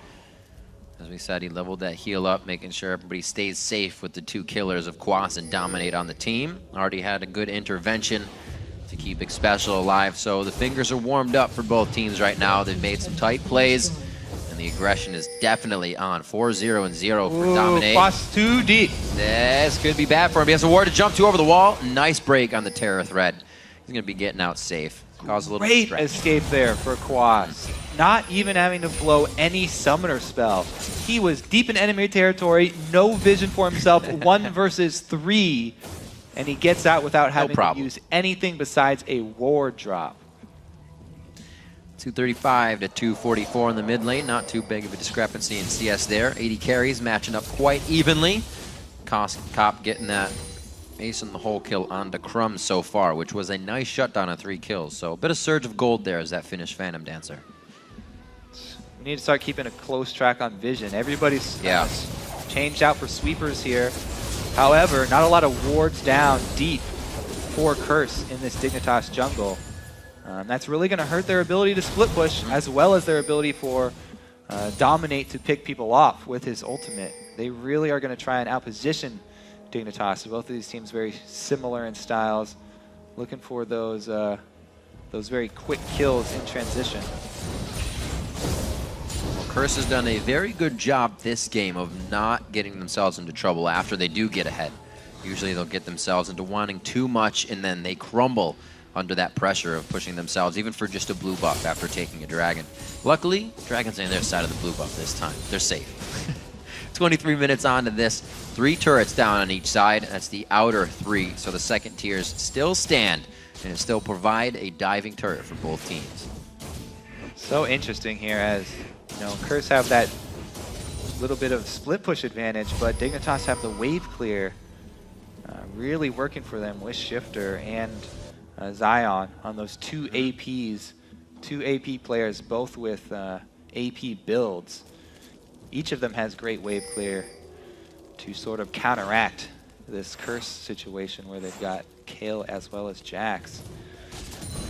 As we said, he leveled that heal up, making sure everybody stays safe with the 2 killers of Quas and Dominate on the team. Already had a good intervention to keep Xpecial alive, so the fingers are warmed up for both teams right now. They've made some tight plays, and the aggression is definitely on. 4-0 and 0 for Dominate. Quas too deep. This could be bad for him. He has a ward to jump to over the wall. Nice break on the Terror Thread. He's going to be getting out safe. Cause a little Great stretch. escape there for Quas. Not even having to blow any summoner spell. He was deep in enemy territory, no vision for himself, 1 versus 3, and he gets out without having to use anything besides a ward drop. 235 to 244 in the mid lane. Not too big of a discrepancy in CS there. 80 carries matching up quite evenly. Cop getting that ace in the hole kill onto Crumbs so far, which was a nice shutdown on 3 kills. So a bit of surge of gold there as that finished Phantom Dancer. We need to start keeping a close track on vision. Everybody's changed out for sweepers here. However, not a lot of wards down deep for Curse in this Dignitas jungle. That's really going to hurt their ability to split push, as well as their ability for Dominate to pick people off with his ultimate. They really are going to try and outposition Dignitas. Both of these teams very similar in styles, looking for those very quick kills in transition. Well, Curse has done a very good job this game of not getting themselves into trouble after they do get ahead. Usually they'll get themselves into wanting too much, and then they crumble under that pressure of pushing themselves, even for just a blue buff after taking a dragon. Luckily, Dragon's on their side of the blue buff this time. They're safe. 23 minutes on to this. 3 turrets down on each side. That's the outer 3. So the second tiers still stand and still provide a diving turret for both teams. So interesting here, as you know, Curse have that little bit of split push advantage, but Dignitas have the wave clear really working for them with Shifter and Zion on those 2 APs. 2 AP players, both with AP builds. Each of them has great wave clear to sort of counteract this Curse situation where they've got Kale as well as Jax.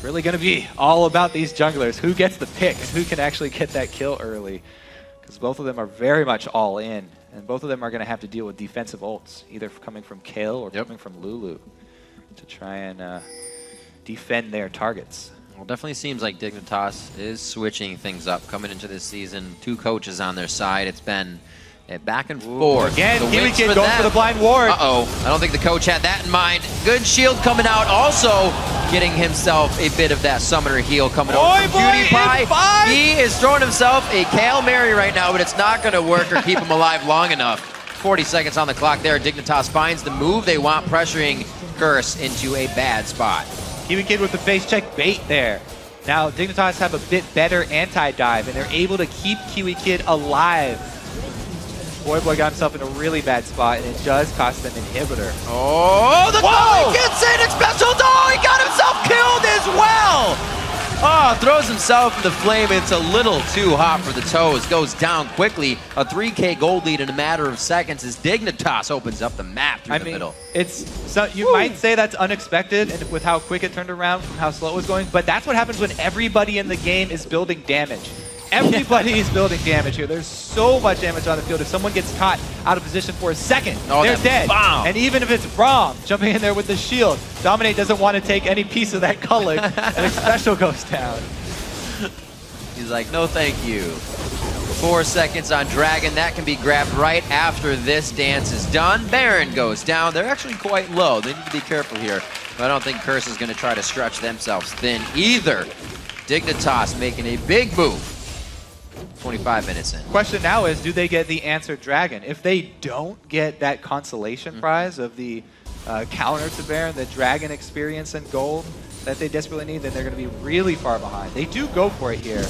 Really going to be all about these junglers. Who gets the pick and who can actually get that kill early? Because both of them are very much all in, and both of them are going to have to deal with defensive ults, either coming from Kale or coming from Lulu, to try and defend their targets. Well, definitely seems like Dignitas is switching things up coming into this season. 2 coaches on their side. It's been a back and forth. Again, Kiwi Kid going for the blind ward. Uh-oh. I don't think the coach had that in mind. Good shield coming out. Also getting himself a bit of that summoner heal coming over from PewDiePie. He is throwing himself a Hail Mary right now, but it's not going to work or keep him alive long enough. 40 seconds on the clock there. Dignitas finds the move they want, pressuring Curse into a bad spot. Kiwi Kid with the face check bait there. Now Dignitas have a bit better anti-dive, and they're able to keep Kiwi Kid alive. Voyboy got himself in a really bad spot, and it does cost them inhibitor. Oh, the Kiwi Kid Sonic special! Oh, he got himself killed as well! Oh, throws himself in the flame. It's a little too hot for the toes. Goes down quickly. A 3K gold lead in a matter of seconds as Dignitas opens up the map through the middle. You might say that's unexpected, and with how quick it turned around from how slow it was going, but that's what happens when everybody in the game is building damage. Everybody's building damage here. There's so much damage on the field. If someone gets caught out of position for a second, they're dead. Bomb. And even if it's Braum jumping in there with the shield, Dominate doesn't want to take any piece of that culling, and his special goes down. He's like, no thank you. 4 seconds on Dragon. That can be grabbed right after this dance is done. Baron goes down. They're actually quite low. They need to be careful here. But I don't think Curse is going to try to stretch themselves thin either. Dignitas making a big move. 25 minutes in. Question now is, do they get the answer Dragon? If they don't get that consolation prize of the counter to Baron, the Dragon experience and gold that they desperately need, then they're going to be really far behind. They do go for it here.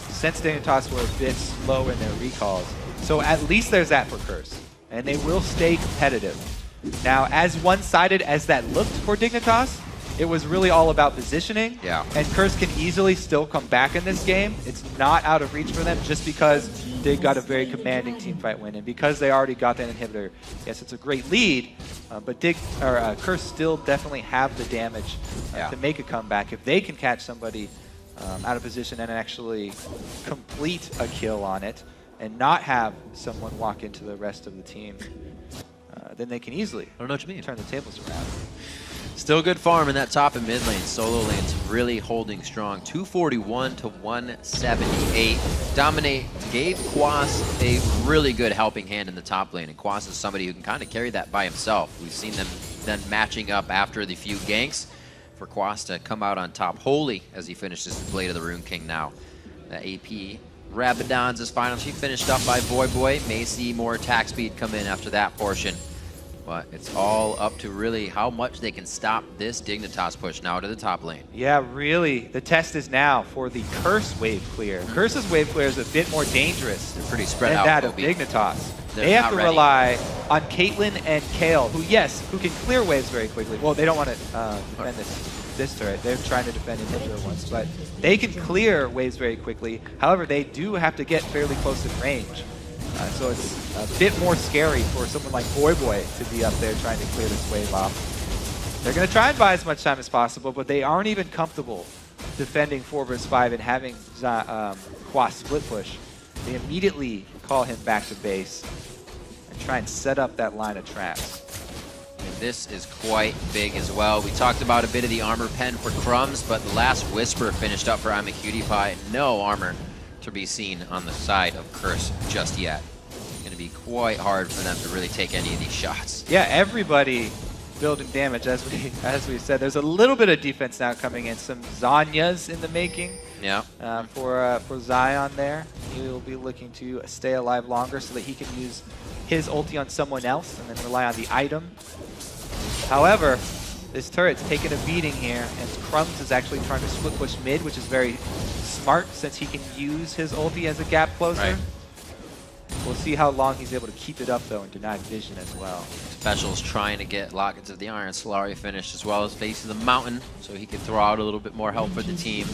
Since Dignitas were a bit slow in their recalls. So at least there's that for Curse. And they will stay competitive. Now, as one-sided as that looked for Dignitas, it was really all about positioning. Yeah. And Curse can easily still come back in this game. It's not out of reach for them just because they got a very commanding teamfight win. And because they already got that inhibitor, yes, it's a great lead, but Curse still definitely have the damage to make a comeback. If they can catch somebody out of position and actually complete a kill on it and not have someone walk into the rest of the team, then they can easily I don't know what you mean. turn the tables around. Still good farm in that top and mid lane. Solo lane's really holding strong. 241 to 178. Dominate gave Quas a really good helping hand in the top lane, and Quas is somebody who can kind of carry that by himself. We've seen them then matching up after the few ganks for Quas to come out on top. Holy, as he finishes the Blade of the Rune King now. The AP Rabadon's is final. She finished up by Boy. May see more attack speed come in after that portion. But it's all up to really how much they can stop this Dignitas push now to the top lane. Yeah, really. The test is now for the Curse wave clear. Curse's wave clear is a bit more dangerous They're pretty spread than out. that of Dignitas. They're They have not to ready. rely on Caitlyn and Kale, who can clear waves very quickly. Well, they don't want to defend this turret. They're trying to defend inhibitor ones, but they can clear waves very quickly. However, they do have to get fairly close in range. So it's a bit more scary for someone like Boy to be up there trying to clear this wave off. They're going to try and buy as much time as possible, but they aren't even comfortable defending 4 vs 5 and having Quas split push. They immediately call him back to base and try and set up that line of traps. And this is quite big as well. We talked about a bit of the armor pen for Crumbs, but the last Whisper finished up for I'm a Cutie Pie. No armor to be seen on the side of Curse just yet. It's going to be quite hard for them to really take any of these shots. Yeah, everybody building damage, as we said. There's a little bit of defense now coming in. Some Zanyas in the making. Yeah. For Zion there. He will be looking to stay alive longer so that he can use his ulti on someone else and then rely on the item. However, this turret's taking a beating here, and Crumbs is actually trying to split push mid, which is very smart since he can use his ulti as a gap closer. Right. We'll see how long he's able to keep it up, though, and deny vision as well. Special's trying to get Lockets of the Iron. Solari finished as well as facing the mountain, so he can throw out a little bit more help for the team.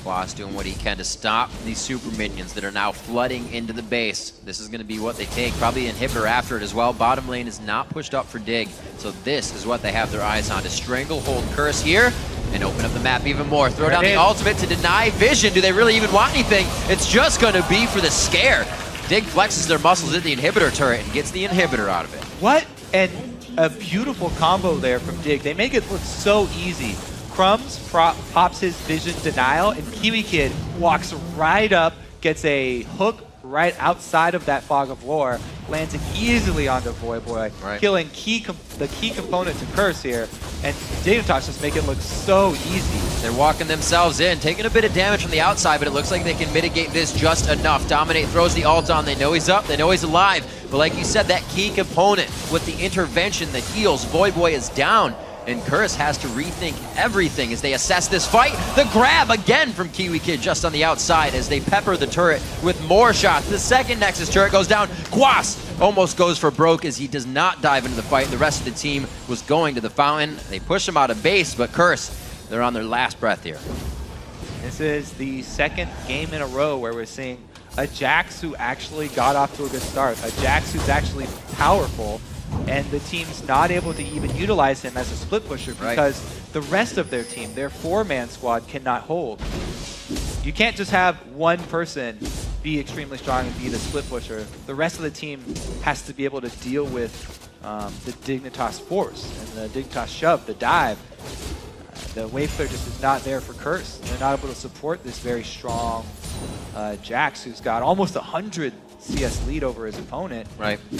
Quas doing what he can to stop these super minions that are now flooding into the base. This is going to be what they take. Probably an inhibitor after it as well. Bottom lane is not pushed up for Dig, so this is what they have their eyes on, to stranglehold Curse here and open up the map even more. Throw down the ultimate to deny vision. Do they really even want anything? It's just going to be for the scare. Dig flexes their muscles at the inhibitor turret and gets the inhibitor out of it. What a beautiful combo there from Dig. They make it look so easy. Crumbs pops his vision denial, and Kiwi Kid walks right up, gets a hook right outside of that Fog of War, lands it easily onto Boy, killing the key component to Curse here, and Dignitas just make it look so easy. They're walking themselves in, taking a bit of damage from the outside, but it looks like they can mitigate this just enough. Dominate throws the ult on. They know he's up. They know he's alive. But like you said, that key component with the intervention that heals, Boy is down. And Curse has to rethink everything as they assess this fight. The grab again from Kiwi Kid just on the outside as they pepper the turret with more shots. The second Nexus turret goes down. Quas almost goes for broke as he does not dive into the fight. The rest of the team was going to the fountain. They push him out of base, but Curse, they're on their last breath here. This is the second game in a row where we're seeing a Jax who actually got off to a good start. A Jax who's actually powerful, and the team's not able to even utilize him as a split pusher because the rest of their team, their 4-man squad, cannot hold. you can't just have one person be extremely strong and be the split pusher. The rest of the team has to be able to deal with the Dignitas force and the Dignitas shove, the dive. The wave clear just is not there for Curse. They're not able to support this very strong Jax, who's got almost 100 CS lead over his opponent. Right. You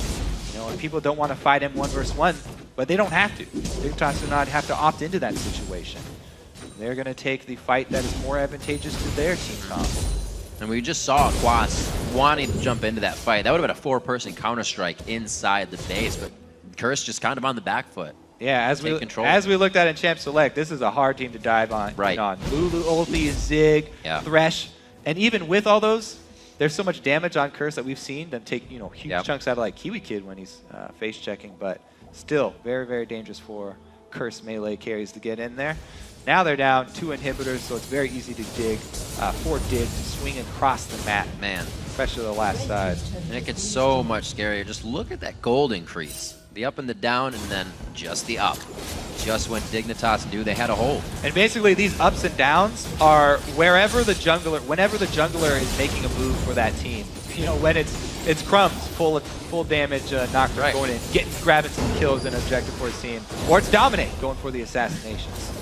know, and people don't want to fight him 1 versus 1, but they don't have to. Dignitas do not have to opt into that situation. They're going to take the fight that is more advantageous to their team comp. And we just saw Quas wanting to jump into that fight. That would have been a 4-person Counter-Strike inside the base, but Curse just kind of on the back foot. Yeah, as we looked at in Champ Select, this is a hard team to dive on. Right. On Lulu, ulti, Zig, Thresh, and even with all those, there's so much damage on Curse that we've seen them take huge chunks out of like Kiwi Kid when he's face checking, but still very, very dangerous for Curse melee carries to get in there. Now they're down 2 inhibitors, so it's very easy to dig, 4 dig to swing across the map. Man. Especially the last side. And it gets so much scarier. Just look at that gold increase. The up and the down, and then just the up. Just when Dignitas knew they had a hold. And basically these ups and downs are whenever the jungler is making a move for that team. You know, when it's Crumbs, full damage Nocturne going in, grabbing some kills and objective for his team. Or it's Dominate going for the assassinations.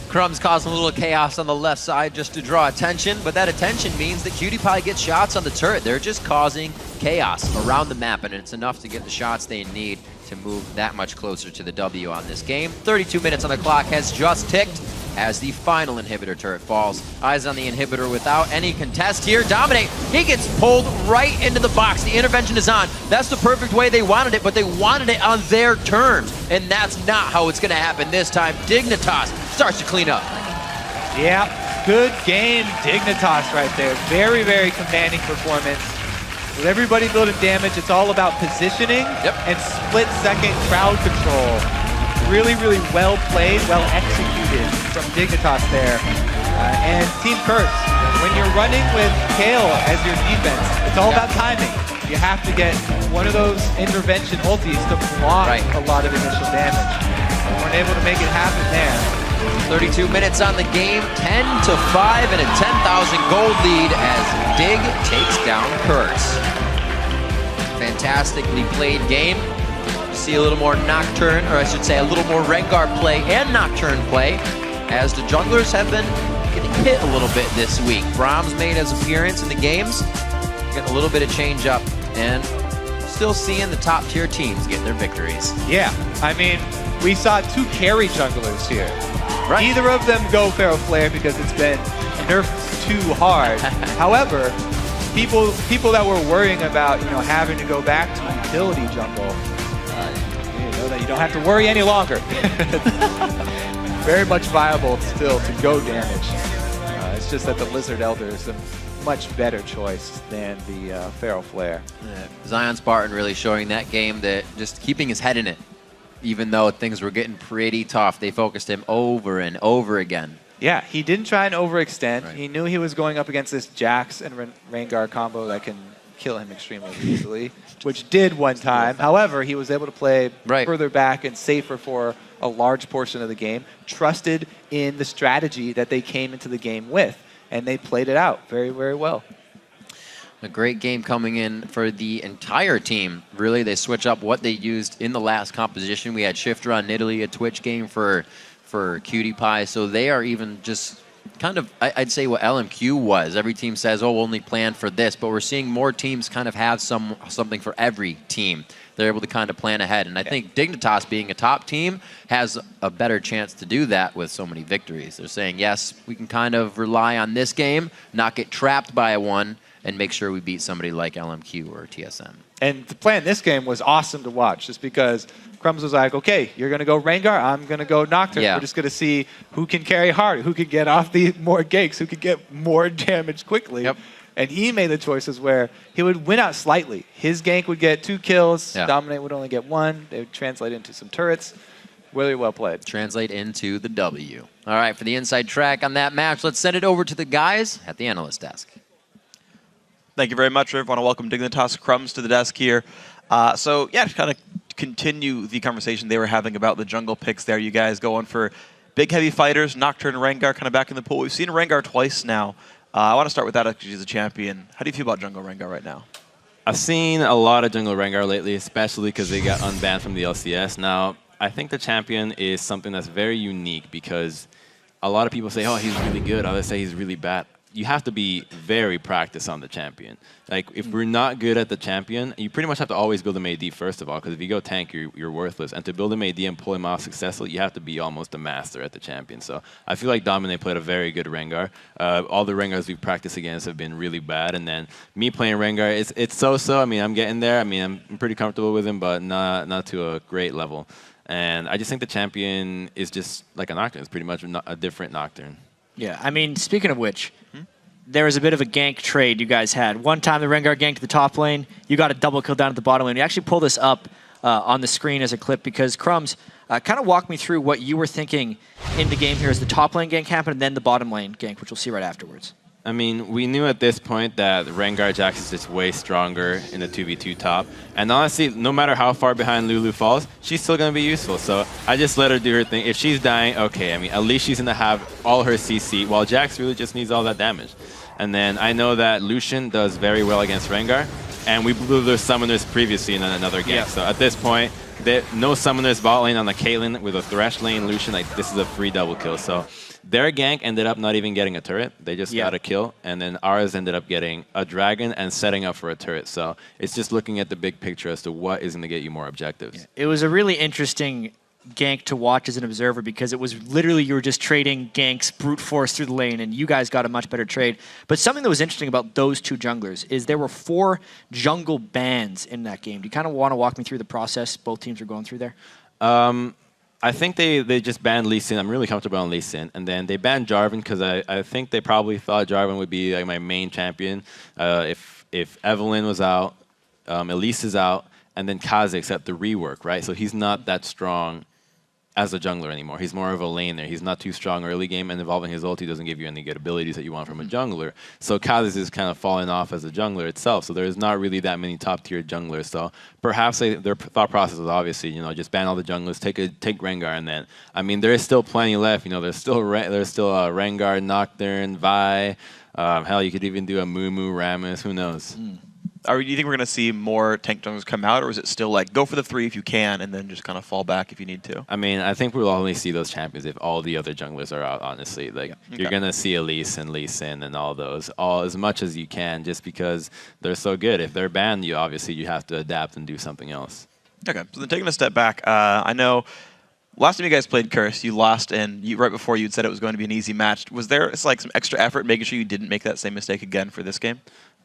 Crumbs causing a little chaos on the left side just to draw attention, but that attention means that Cutie Pie gets shots on the turret. They're just causing chaos around the map, and it's enough to get the shots they need to move that much closer to the W on this game. 32 minutes on the clock has just ticked as the final inhibitor turret falls. Eyes on the inhibitor without any contest here. Dominate, he gets pulled right into the box. The intervention is on. That's the perfect way they wanted it, but they wanted it on their terms, and that's not how it's going to happen this time. Dignitas starts to clean up. Yeah, good game, Dignitas right there. Very, very commanding performance. With everybody building damage, it's all about positioning and split-second crowd control. Really, really well played, well executed from Dignitas there. And Team Curse, when you're running with Kale as your defense, it's all about timing. You have to get one of those intervention ultis to block a lot of initial damage. We weren't able to make it happen there. 32 minutes on the game, 10-5 and a 10,000 gold lead as Dig takes down Curse. Fantastically played game. See a little more Nocturne, or I should say a little more Rengar play and Nocturne play, as the junglers have been getting hit a little bit this week. Brahms made his appearance in the games, getting a little bit of change up, and still seeing the top tier teams get their victories. Yeah, I mean, we saw 2 carry junglers here. Neither of them go Feral Flare because it's been nerfed too hard. However, people that were worrying about having to go back to utility jungle, that you don't have to worry any longer. Very much viable still to go damage. It's just that the Lizard Elder is a much better choice than the Feral Flare. Zion Spartan really showing that game that just keeping his head in it. Even though things were getting pretty tough, they focused him over and over again. Yeah, he didn't try and overextend. He knew he was going up against this Jax and Rengar combo that can kill him extremely easily, which did one time. However, he was able to play further back and safer for a large portion of the game, trusted in the strategy that they came into the game with, and they played it out very, very well. A great game coming in for the entire team. Really, they switch up what they used in the last composition. We had Shifter on Italy, a Twitch game for Cutie Pie, so they are even just kind of, I'd say, what LMQ was. Every team says, oh, we'll only plan for this, but we're seeing more teams kind of have something for every team. They're able to kind of plan ahead, and I think Dignitas, being a top team, has a better chance to do that with so many victories. They're saying, yes, we can kind of rely on this game, not get trapped by one, and make sure we beat somebody like LMQ or TSM. And the plan this game was awesome to watch, just because Crumbs was like, okay, you're going to go Rengar, I'm going to go Nocturne. We're just going to see who can carry hard, who can get off the more ganks, who can get more damage quickly. And he made the choices where he would win out slightly. His gank would get 2 kills, Dominate would only get 1. They would translate into some turrets. Really well played. Translate into the W. All right, for the inside track on that match, let's send it over to the guys at the analyst desk. Thank you very much, Riv. I want to welcome Dignitas Crumbs to the desk here. So, yeah, to kind of continue the conversation they were having about the jungle picks there. You guys going for big, heavy fighters, Nocturne and Rengar kind of back in the pool. We've seen Rengar twice now I want to start with that because she's a champion. How do you feel about Jungle Rengar right now? I've seen a lot of Jungle Rengar lately, especially because they got unbanned from the LCS. Now, I think the champion is something that's very unique because a lot of people say, oh, he's really good. Others say he's really bad. You have to be very practiced on the champion. Like, if we're not good at the champion, you pretty much have to always build him AD first of all, because if you go tank, you're worthless. And to build him AD and pull him off successfully, you have to be almost a master at the champion. So I feel like Dominic played a very good Rengar. All the Rengars we've practiced against have been really bad. And then me playing Rengar, it's so-so. I mean, I'm getting there. I mean, I'm pretty comfortable with him, but not to a great level. And I just think the champion is just like a Nocturne. It's pretty much a different Nocturne. Yeah, I mean, speaking of which, there was a bit of a gank trade you guys had. One time the Rengar ganked the top lane. You got a double kill down at the bottom lane. You actually pull this up on the screen as a clip because Crumbs, kind of walk me through what you were thinking in the game here as the top lane gank happened and then the bottom lane gank, which we'll see right afterwards. I mean, we knew at this point that Rengar Jax is just way stronger in the 2v2 top. And honestly, no matter how far behind Lulu falls, she's still going to be useful. So I just let her do her thing. If she's dying, okay, I mean, at least she's going to have all her CC, while Jax really just needs all that damage. And then I know that Lucian does very well against Rengar, and we blew their summoners previously in another game. Yeah. So at this point, no summoners bot lane on the Caitlyn with a Thresh lane Lucian. Like, this is a free double kill. So their gank ended up not even getting a turret. They just got a kill. And then ours ended up getting a dragon and setting up for a turret. So it's just looking at the big picture as to what is going to get you more objectives. Yeah. It was a really interesting gank to watch as an observer because it was literally you were just trading ganks brute force through the lane and you guys got a much better trade. But something that was interesting about those two junglers is there were 4 jungle bans in that game. Do you kind of want to walk me through the process both teams were going through there? I think they just banned Lee Sin. I'm really comfortable on Lee Sin. And then they banned Jarvan because I think they probably thought Jarvan would be like my main champion. If Evelyn was out, Elise is out, and then Kha'Zix at the rework, right? So he's not that strong as a jungler anymore. He's more of a laner. He's not too strong early game, and evolving his ulti doesn't give you any good abilities that you want from a jungler. So Kha'Zix is kind of falling off as a jungler itself. So there's not really that many top-tier junglers. So perhaps their thought process was obviously, just ban all the junglers, take Rengar, and then, I mean, there is still plenty left. There's still Rengar, Nocturne, Vi. Hell, you could even do a Mumu, Rammus. Who knows? Do you think we're going to see more tank junglers come out, or is it still like go for the 3 if you can and then just kind of fall back if you need to? I mean, I think we'll only see those champions if all the other junglers are out, honestly. Like, you're going to see Elise and Lee Sin and all those, all as much as you can, just because they're so good. If they're banned, you have to adapt and do something else. Okay, so then taking a step back, I know last time you guys played Curse, you lost, and right before you'd said it was going to be an easy match. Was there some extra effort making sure you didn't make that same mistake again for this game?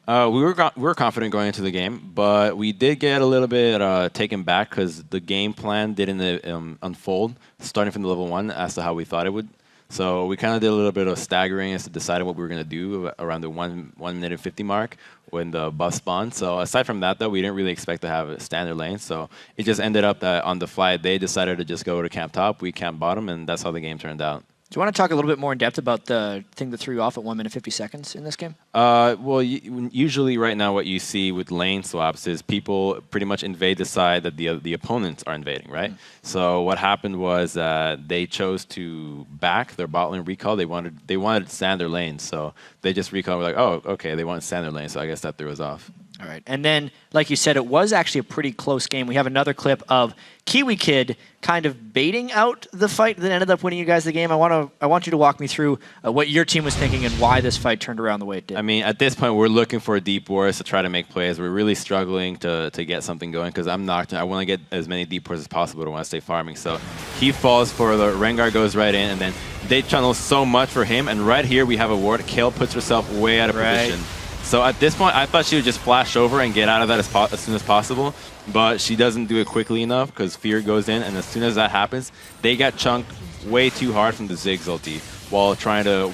We were confident going into the game, but we did get a little bit taken back because the game plan didn't unfold starting from the level 1 as to how we thought it would. So we kind of did a little bit of staggering as to decide what we were going to do around the 1 minute and 50 mark when the buff spawned. So aside from that, though, we didn't really expect to have a standard lane. So it just ended up that on the fly, they decided to just go to camp top, we camp bottom, and that's how the game turned out. Do you want to talk a little bit more in depth about the thing that threw you off at 1 minute 50 seconds in this game? Well, usually right now what you see with lane swaps is people pretty much invade the side that the opponents are invading, right? So what happened was they chose to back their bot lane recall. They wanted standard lanes, so they just recalled. We're like, oh, okay, they want standard lane, so I guess that threw us off. All right. And then, like you said, it was actually a pretty close game. We have another clip of Kiwi Kid kind of baiting out the fight that ended up winning you guys the game. I want you to walk me through what your team was thinking and why this fight turned around the way it did. I mean, at this point, we're looking for deep wars to try to make plays. We're really struggling to get something going because I'm Nocturne. I want to get as many deep wars as possible to want to stay farming. So he falls for the Rengar, goes right in, and then they channel so much for him. And right here, we have a ward. Kale puts herself way out of position. So at this point, I thought she would just flash over and get out of that as soon as possible, but she doesn't do it quickly enough because Fear goes in, and as soon as that happens, they got chunked way too hard from the Ziggs ulti while trying to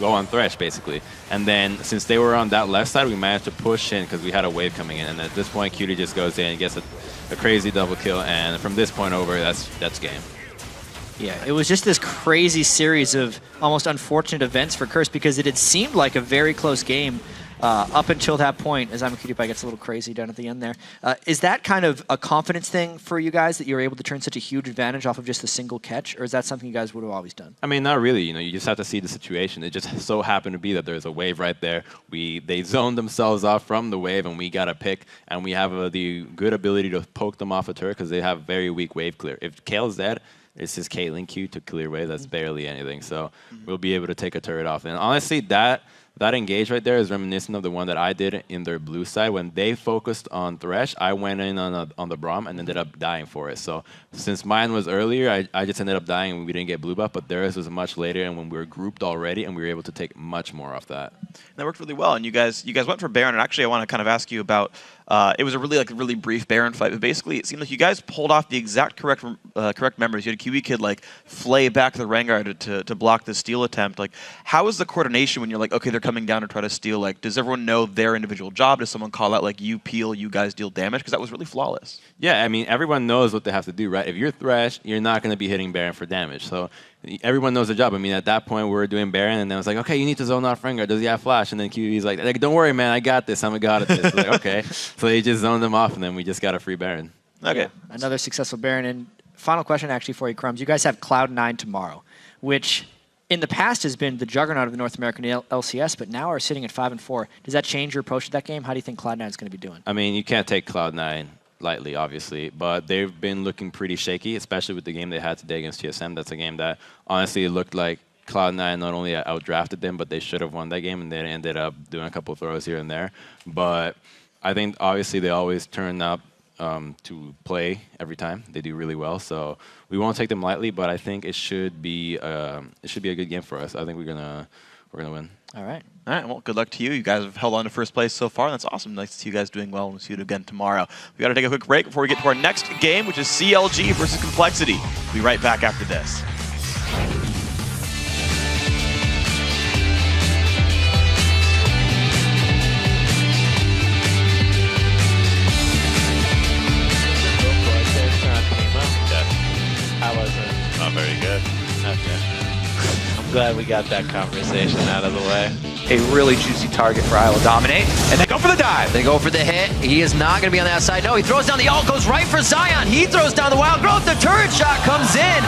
go on Thresh, basically. And then, since they were on that left side, we managed to push in because we had a wave coming in, and at this point, Cutie just goes in and gets a crazy double kill, and from this point over, that's game. Yeah, it was just this crazy series of almost unfortunate events for Curse because it had seemed like a very close game up until that point, as Amakudipai gets a little crazy down at the end there. Is that kind of a confidence thing for you guys that you're able to turn such a huge advantage off of just a single catch, or is that something you guys would have always done? I mean, not really. You know, you just have to see the situation. It just so happened to be that there's a wave right there. They zoned themselves off from the wave, and we got a pick, and we have the good ability to poke them off a turret because they have very weak wave clear. If Kale's dead, it's just Caitlyn Q to clear wave. That's barely anything. So we'll be able to take a turret off. And honestly, that engage right there is reminiscent of the one that I did in their blue side. When they focused on Thresh, I went in on the Braum and ended up dying for it. So since mine was earlier, I just ended up dying and we didn't get blue buff, but theirs was much later and when we were grouped already and we were able to take much more off that. That worked really well. And you guys went for Baron, and actually I want to kind of ask you about it was a really brief Baron fight, but basically it seemed like you guys pulled off the exact correct members. You had a QB kid like flay back the Rengar to block the steal attempt. Like, how is the coordination when you're like, okay, they're coming down to try to steal? Like, does everyone know their individual job? Does someone call out like, you peel, you guys deal damage? Because that was really flawless. Yeah, I mean, everyone knows what they have to do, right? If you're Thresh, you're not going to be hitting Baron for damage. So everyone knows their job. I mean, at that point, we were doing Baron, and then I was like, okay, you need to zone off Rengar. Does he have flash? And then QB's like, don't worry, man, I got this. I'm a god at this. Like, okay. So they just zoned them off, and then we just got a free Baron. Okay. Yeah, another successful Baron. And final question, actually, for you, Crumbs. You guys have Cloud9 tomorrow, which in the past has been the juggernaut of the North American LCS, but now are sitting at 5-4. Does that change your approach to that game? How do you think Cloud9 is going to be doing? I mean, you can't take Cloud9 lightly, obviously, but they've been looking pretty shaky, especially with the game they had today against TSM. That's a game that honestly looked like Cloud9 not only outdrafted them, but they should have won that game, and they ended up doing a couple of throws here and there. But I think obviously they always turn up to play every time. They do really well, so we won't take them lightly. But I think it should be a good game for us. I think we're gonna win. All right. All right, well, good luck to you. You guys have held on to first place so far. That's awesome. Nice to see you guys doing well, and we'll see you again tomorrow. We got to take a quick break before we get to our next game, which is CLG versus Complexity. We'll be right back after this. How was it? Not very good. Okay. I'm glad we got that conversation out of the way. A really juicy target for Iowa Dominate, and they go for the dive. They go for the hit. He is not going to be on that side. No, he throws down the ult, goes right for Zion. He throws down the wild growth. The turret shot comes in.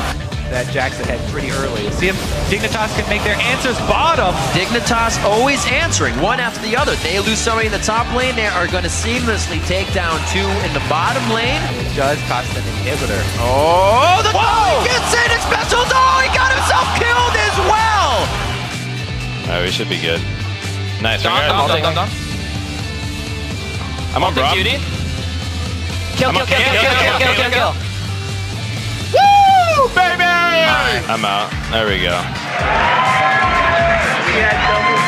That Jackson had pretty early. See if Dignitas can make their answers bottom. Dignitas always answering one after the other. They lose somebody in the top lane. They are going to seamlessly take down two in the bottom lane. It does cost an inhibitor. Oh, the he gets in. It's specials. Oh, he got himself killed as well. All right, we should be good. Nice. Done. I'm on Braum. Kill. Woo, baby! I'm out. There we go. We had double